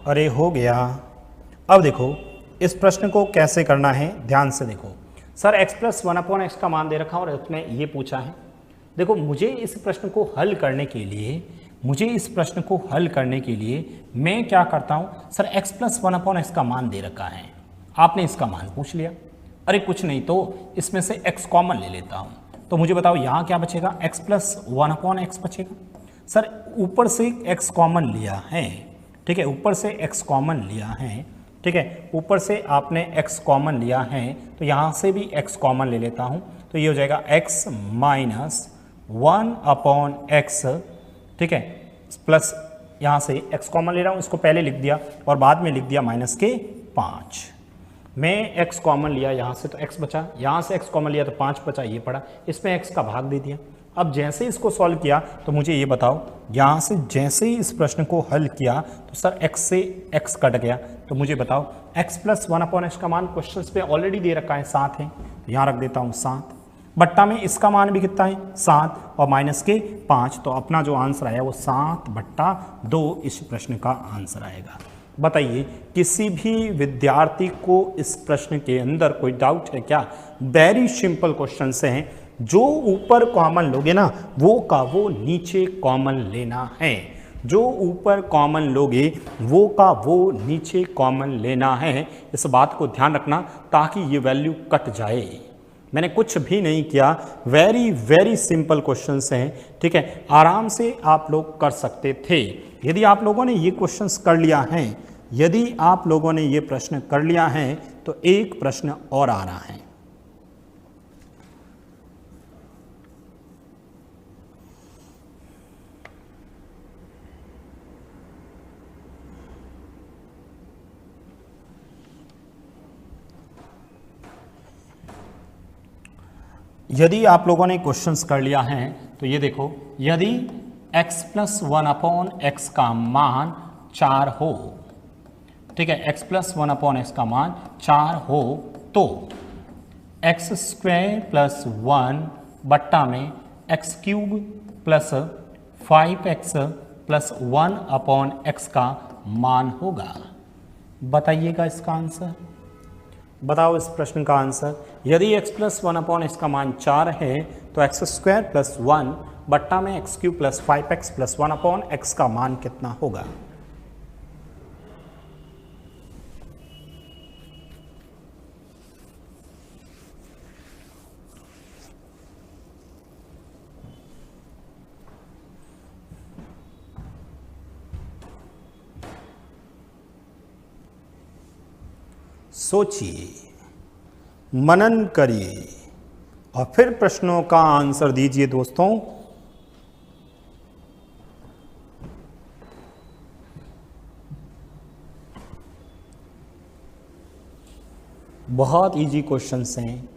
अरे हो गया। अब देखो इस प्रश्न को कैसे करना है, ध्यान से देखो। सर x प्लस 1/x का मान दे रखा और उसमें ये पूछा है। देखो मुझे इस प्रश्न को हल करने के लिए मैं क्या करता हूँ, सर x प्लस 1/x का मान दे रखा है, आपने इसका मान पूछ लिया। अरे कुछ नहीं तो इसमें से x कॉमन ले लेता हूँ, तो मुझे बताओ यहाँ क्या बचेगा, x प्लस 1/x बचेगा। सर ऊपर से x कॉमन लिया है, ठीक है, ऊपर से x कॉमन लिया है, ठीक है, ऊपर से आपने x कॉमन लिया है, तो यहाँ से भी x कॉमन ले लेता हूँ, तो ये हो जाएगा x माइनस 1/x, ठीक है, प्लस यहाँ से x कॉमन ले रहा हूँ, इसको पहले लिख दिया और बाद में लिख दिया माइनस के 5। मैं x कॉमन लिया यहाँ से तो x बचा, यहाँ से x कॉमन लिया तो 5 बचा, ये पड़ा, इसमें x का भाग दे दिया। अब जैसे इसको सॉल्व किया तो मुझे ये बताओ, यहाँ से जैसे ही इस प्रश्न को हल किया तो सर x से x कट गया, तो मुझे बताओ x प्लस 1/x का मान क्वेश्चन पे ऑलरेडी दे रखा है 7 है, तो यहाँ रख देता हूँ 7, बट्टा में इसका मान भी कितना है 7 और माइनस के 5, तो अपना जो आंसर आया वो 7/2 इस प्रश्न का आंसर आएगा। बताइए किसी भी विद्यार्थी को इस प्रश्न के अंदर कोई डाउट है क्या? वेरी सिंपल क्वेश्चन से हैं, जो ऊपर कॉमन लोगे ना वो का वो नीचे कॉमन लेना है, जो ऊपर कॉमन लोगे वो का वो नीचे कॉमन लेना है। इस बात को ध्यान रखना ताकि ये वैल्यू कट जाए। मैंने कुछ भी नहीं किया, वेरी वेरी सिंपल क्वेश्चंस हैं, ठीक है, आराम से आप लोग कर सकते थे। यदि आप लोगों ने ये क्वेश्चंस कर लिया है, यदि आप लोगों ने ये प्रश्न कर लिया है तो एक प्रश्न और आ रहा है। यदि आप लोगों ने क्वेश्चंस कर लिया है तो ये देखो, यदि x प्लस 1/x का मान 4 हो, ठीक है, x प्लस 1/x का मान 4 हो तो x स्क्वायर प्लस 1 बट्टा में x cube plus 5x plus 1/x का मान होगा। बताइएगा इसका आंसर, बताओ इस प्रश्न का आंसर। यदि x प्लस 1/x का मान 4 है तो x स्क्वायर प्लस 1 बट्टा में x cube plus 5x plus 1/x का मान कितना होगा? सोचिए, मनन करिए और फिर प्रश्नों का आंसर दीजिए दोस्तों। बहुत इजी क्वेश्चंस हैं।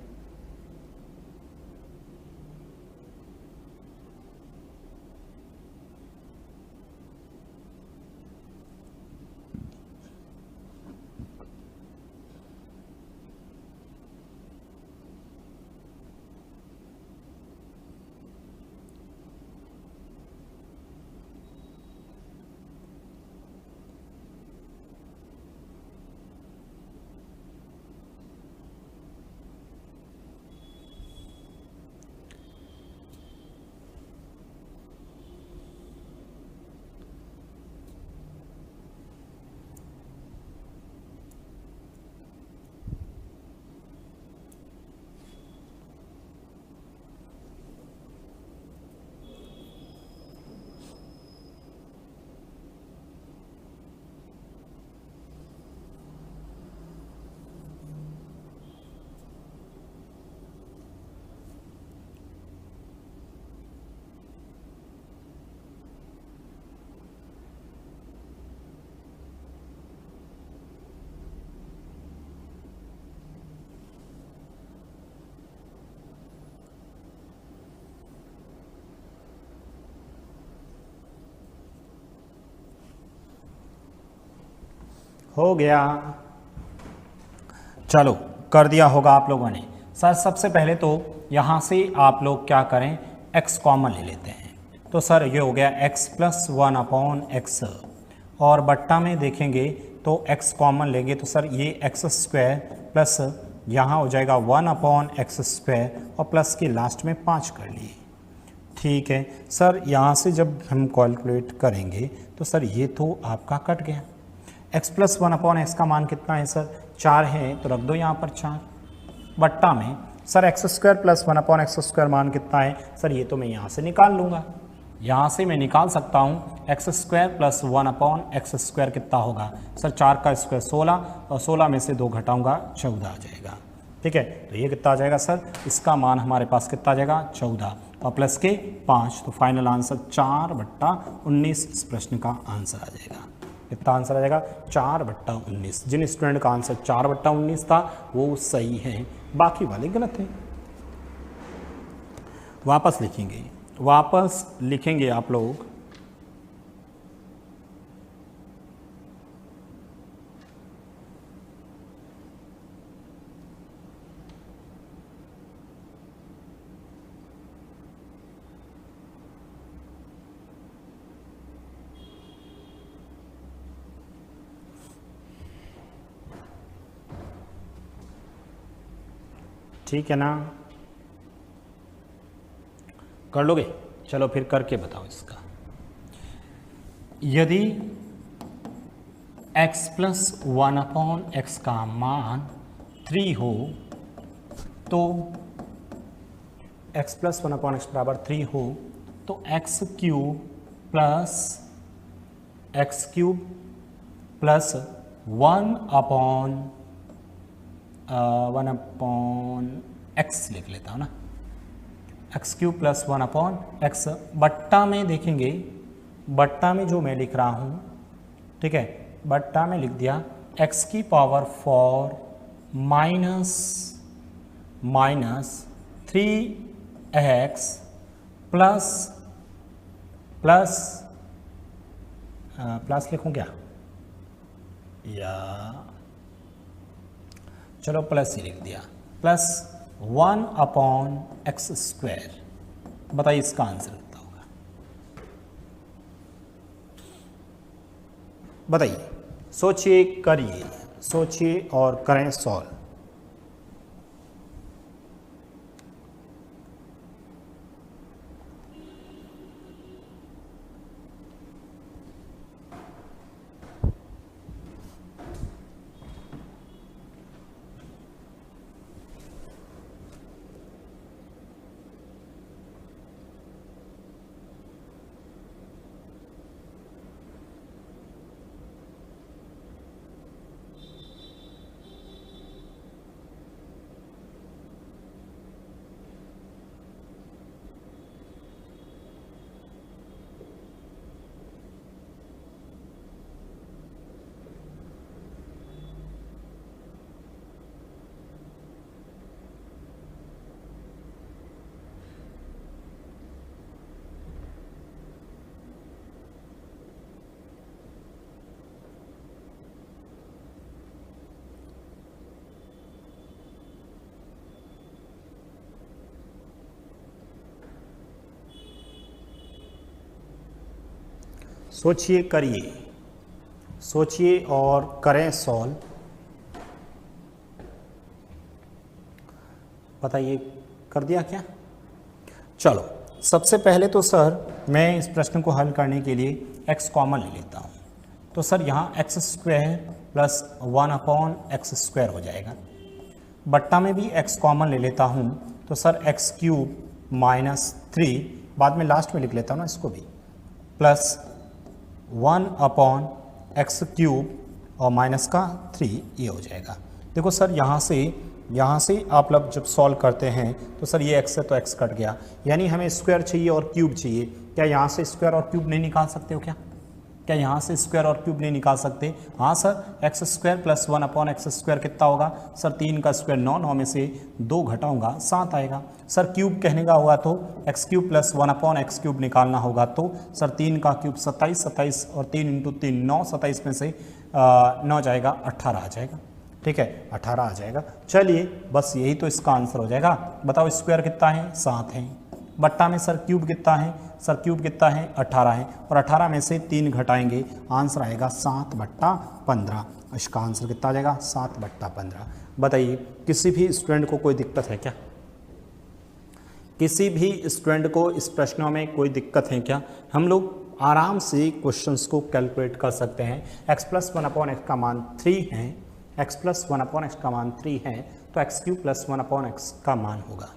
हो गया, चलो कर दिया होगा आप लोगों ने। सर सबसे पहले तो यहाँ से आप लोग क्या करें, x कॉमन ले लेते हैं। तो सर ये हो गया x प्लस 1/x, और बट्टा में देखेंगे तो x कॉमन लेंगे तो सर ये x स्क्वायर प्लस यहाँ हो जाएगा 1/x स्क्वायर और प्लस के लास्ट में 5 कर लिए। ठीक है सर, यहाँ से जब हम कैलकुलेट करेंगे तो सर ये तो आपका कट गया। x प्लस 1/x का मान कितना है सर, 4 है, तो रख दो यहाँ पर 4। बट्टा में sir x square plus 1/x square मान कितना है सर, ये तो मैं यहाँ से निकाल लूँगा। यहाँ से मैं निकाल सकता हूँ x square plus 1/x square कितना होगा सर, 4 का स्क्वायर 16 और 16 में से 2 घटाऊँगा 14 आ जाएगा। ठीक है, तो ये कितना आ जाएगा सर, इसका मान हमारे पास कितना आ जाएगा 14 और प्लस के 5, तो फाइनल आंसर 4/19 इस प्रश्न का आंसर आ जाएगा। कितना आंसर आ जाएगा 4/19। जिन स्टूडेंट का आंसर 4/19 था वो सही है, बाकी वाले गलत हैं। वापस लिखेंगे आप लोग। ठीक है ना, कर लोगे? चलो फिर करके बताओ इसका। यदि x प्लस 1/x का मान 3 हो तो x प्लस 1/x बराबर 3 हो तो x क्यूब प्लस 1/x लिख लेता हूँ ना, x क्यूब प्लस 1/x। बट्टा में देखेंगे, बट्टा में जो मैं लिख रहा हूँ, ठीक है, बट्टा में लिख दिया x की पावर 4 माइनस 3x प्लस लिखूँ क्या, या चलो प्लस ही लिख दिया, प्लस 1/x स्क्वायर। बताइए इसका आंसर कितना होगा, बताइए, सोचिए, करिए, सोचिए और करें सॉल्व। सोचिए, करिए, सोचिए और करें सॉल्व। बताइए, कर दिया क्या? चलो, सबसे पहले तो सर मैं इस प्रश्न को हल करने के लिए x कॉमन ले लेता हूँ। तो सर यहाँ एक्स स्क्वायर प्लस 1/x² हो जाएगा। बट्टा में भी x कॉमन ले लेता हूँ तो सर x³ -3, बाद में लास्ट में लिख लेता हूँ ना इसको भी, प्लस 1/x³ और माइनस का 3, ये हो जाएगा। देखो सर यहाँ से आप लोग जब सॉल्व करते हैं तो सर ये x है तो x कट गया, यानी हमें स्क्वायर चाहिए और क्यूब चाहिए। क्या यहाँ से स्क्वायर और क्यूब नहीं निकाल सकते हो क्या यहाँ से स्क्वायर और क्यूब नहीं निकाल सकते? हाँ सर, x² प्लस 1/x² कितना होगा सर? 3 का स्क्वायर 9, 9 में से 2 घटाऊंगा 7 आएगा। सर क्यूब कहने का होगा तो x³ प्लस 1/x³ निकालना होगा तो सर 3 का क्यूब 27, 27 और 3 इंटू 3 9, 27 में से 9 जाएगा 18 आ जाएगा। ठीक है, 18 आ जाएगा। चलिए बस यही तो इसका आंसर हो जाएगा। बताओ स्क्वायर कितना है? 7 है। बट्टा में सर क्यूब कितना है? सर क्यूब कितना है? 18 है, और 18 में से 3 घटाएंगे, आंसर आएगा 7/15। इसका आंसर कितना आ जाएगा? 7/15। बताइए, किसी भी स्टूडेंट को कोई दिक्कत है क्या? किसी भी स्टूडेंट को इस प्रश्नों में कोई दिक्कत है क्या? हम लोग आराम से क्वेश्चंस को कैलकुलेट कर सकते हैं। x प्लस 1/x का मान 3 है, x प्लस 1/x का मान 3 है, तो x³ प्लस 1/x का मान होगा।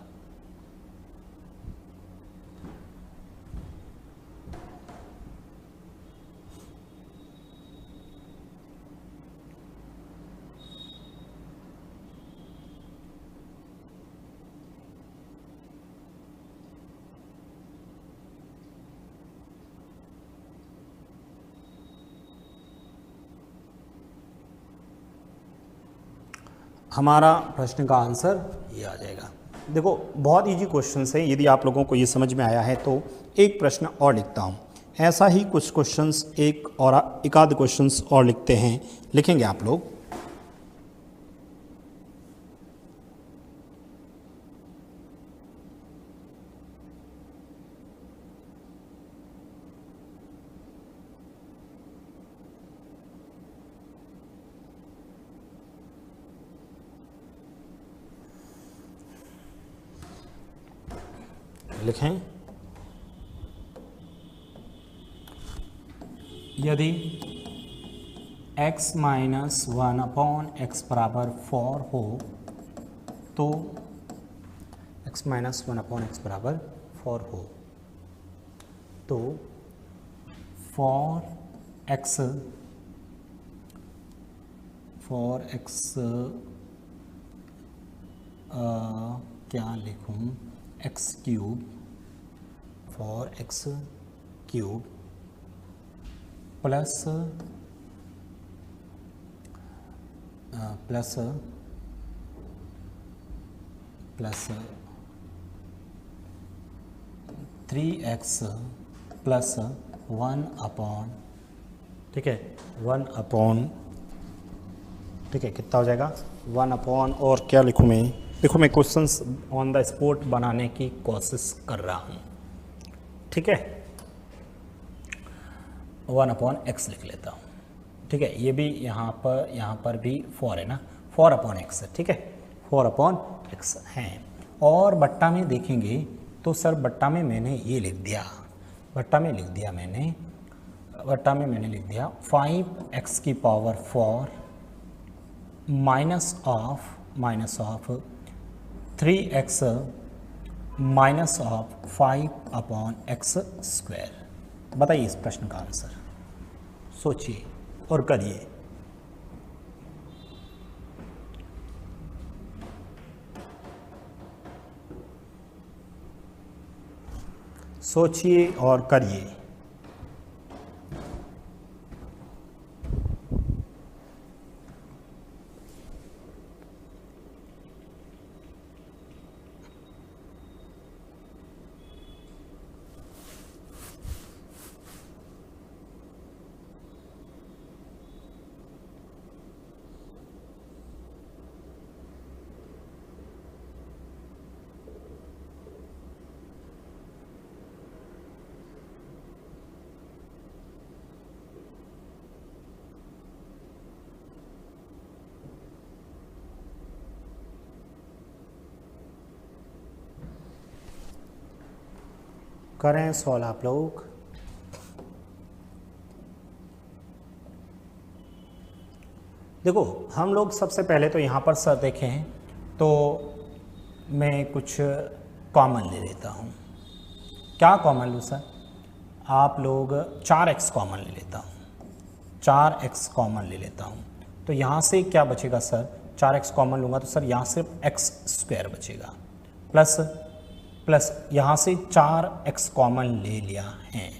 हमारा प्रश्न का आंसर ये आ जाएगा। देखो बहुत इजी क्वेश्चन है, यदि आप लोगों को ये समझ में आया है तो एक प्रश्न और लिखता हूँ। ऐसा ही कुछ क्वेश्चंस एक आध क्वेश्चंस और लिखते हैं, लिखेंगे आप लोग। लिखें, यदि x माइनस 1/x बराबर 4 हो तो x माइनस 1/x बराबर 4 हो तो for x क्या लिखूं? x³ for x³ plus 3x plus 1/, ठीक है, 1/, ठीक है, कितना हो जाएगा? 1/, और क्या लिखूँ मैं? देखो मैं क्वेश्चंस ऑन द स्पॉट बनाने की कोशिश कर रहा हूँ, ठीक है। 1/x लिख लेता हूँ, ठीक है। ये भी यहाँ पर भी 4 है ना, 4/x है, ठीक है, 4/x है। और बट्टा में देखेंगे तो सर बट्टा में मैंने ये लिख दिया, बट्टा में मैंने लिख दिया 5x⁴ minus of 3x minus of 5/x²। बताइए इस प्रश्न का आंसर, सोचिए और करिए। सोचिए और करिए। करें सॉल्व आप लोग। देखो हम लोग सबसे पहले तो यहाँ पर सर देखें तो मैं कुछ कॉमन ले लेता हूँ। क्या कॉमन लूँ सर? आप लोग 4x कॉमन ले लेता हूँ, 4x कॉमन ले लेता हूँ। तो यहाँ से क्या बचेगा सर? 4x कॉमन लूँगा तो सर यहाँ सिर्फ x स्क्वायर बचेगा, प्लस यहाँ से 4x कॉमन ले लिया है,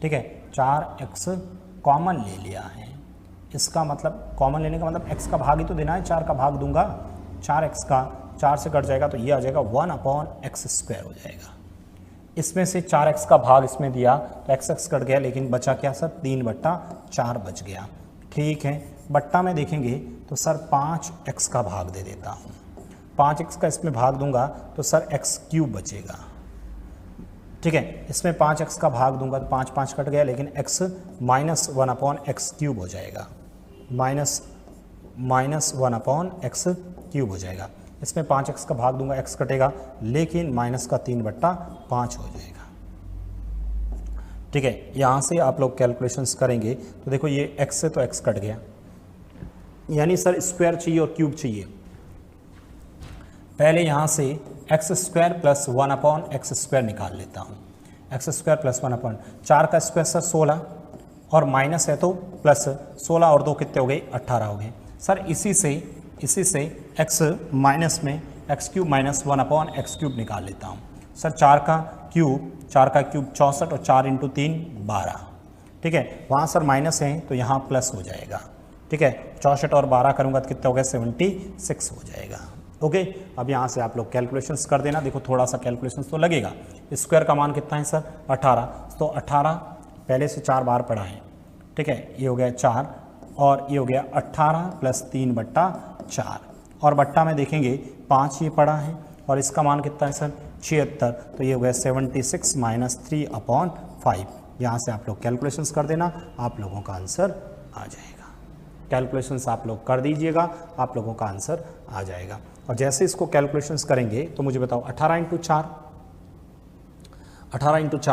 ठीक है, 4x कॉमन ले लिया है। इसका मतलब कॉमन लेने का मतलब x का भाग ही तो देना है, 4 का भाग दूंगा, 4x का 4 से कट जाएगा तो ये आ जाएगा 1/x स्क्वायर हो जाएगा। इसमें से 4x का भाग इसमें दिया तो x कट गया, लेकिन बचा क्या सर? 3/4 बच गया। ठीक है, बट्टा में देखेंगे तो सर 5x का भाग दे देता हूँ, 5x का इसमें भाग दूंगा तो सर x³ बचेगा। ठीक है, इसमें 5x का भाग दूंगा तो 5 कट गया, लेकिन x -1/x³ हो जाएगा, -1/x³ हो जाएगा। इसमें 5x का भाग दूंगा, x कटेगा, लेकिन माइनस का 3/5 हो जाएगा। ठीक है, यहाँ से आप लोग कैलकुलेशंस करेंगे तो देखो ये x से तो x कट गया, यानी सर स्क्वायर चाहिए और क्यूब चाहिए। पहले यहाँ से x स्क्वायर प्लस 1/x² निकाल लेता हूँ। x स्क्वायर प्लस 1/4 का स्क्वायर सर 16 और माइनस है तो प्लस 16 और 2 कितने हो गए? 18 हो गए। सर इसी से x माइनस में x³ माइनस 1/x³ निकाल लेता हूँ। सर 4 का क्यूब 64 और 4 × 3 12। ठीक है, वहाँ सर माइनस है तो यहाँ प्लस हो जाएगा। ठीक है, 64 और 12 करूँगा तो कितना हो गया? 76 हो जाएगा। ओके, अब यहाँ से आप लोग कैलकुलेशंस कर देना। देखो थोड़ा सा कैलकुलेशंस तो लगेगा। स्क्वायर का मान कितना है सर? 18, तो 18 पहले से 4 बार पढ़ा है। ठीक है, ये हो गया 4 और ये हो गया 18 प्लस 3/4 और बट्टा में देखेंगे 5 ये पड़ा है और इसका मान कितना है सर? 76, तो ये हो गया 76 माइनस 3/5। यहाँ से आप लोग कैलकुलेशंस कर देना, आप लोगों का आंसर आ जाएगा। कैलकुलेशंस आप लोग कर दीजिएगा, आप लोगों का आंसर आ जाएगा। और जैसे इसको कैलकुलेशंस करेंगे तो मुझे बताओ 18 × 4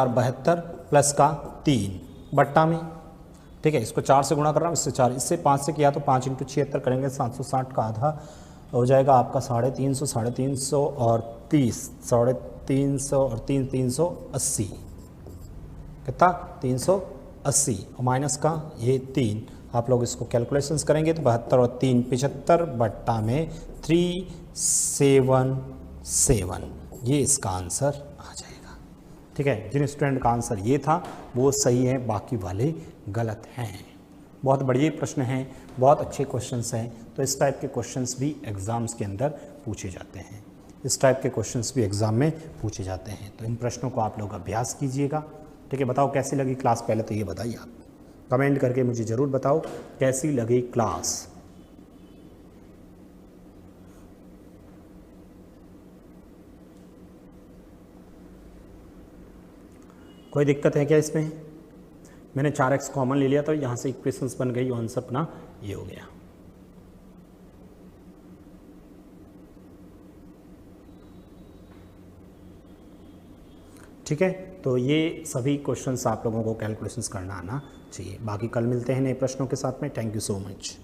72 प्लस का 3 बट्टा में। ठीक है, इसको 4 से गुणा कर रहा हूँ, इससे 4, इससे 5 से किया तो 5 × 76 करेंगे, 760 का आधा हो जाएगा आपका 350, 350 और 30, 350 और 380 कितना? 380 और माइनस का ये 3। आप लोग इसको कैलकुलेशंस करेंगे तो 72 और 3 75 बट्टा में 377, ये इसका आंसर आ जाएगा। ठीक है, जिन स्टूडेंट का आंसर ये था वो सही है, बाकी वाले गलत हैं। बहुत बढ़िया प्रश्न हैं, बहुत अच्छे क्वेश्चंस हैं। तो इस टाइप के क्वेश्चंस भी एग्ज़ाम्स के अंदर पूछे जाते हैं, इस टाइप के क्वेश्चंस भी एग्ज़ाम में पूछे जाते हैं। तो इन प्रश्नों को आप लोग अभ्यास कीजिएगा। ठीक है, बताओ कैसी लगी क्लास? पहले तो ये बताइए, आप कमेंट करके मुझे ज़रूर बताओ कैसी लगी क्लास। कोई दिक्कत है क्या इसमें? मैंने 4x कॉमन ले लिया तो यहाँ से इक्वेशंस बन गई, आंसर अपना ये हो गया। ठीक है, तो ये सभी क्वेश्चंस आप लोगों को कैलकुलेशंस करना आना चाहिए। बाकी कल मिलते हैं नए प्रश्नों के साथ में। Thank you so much.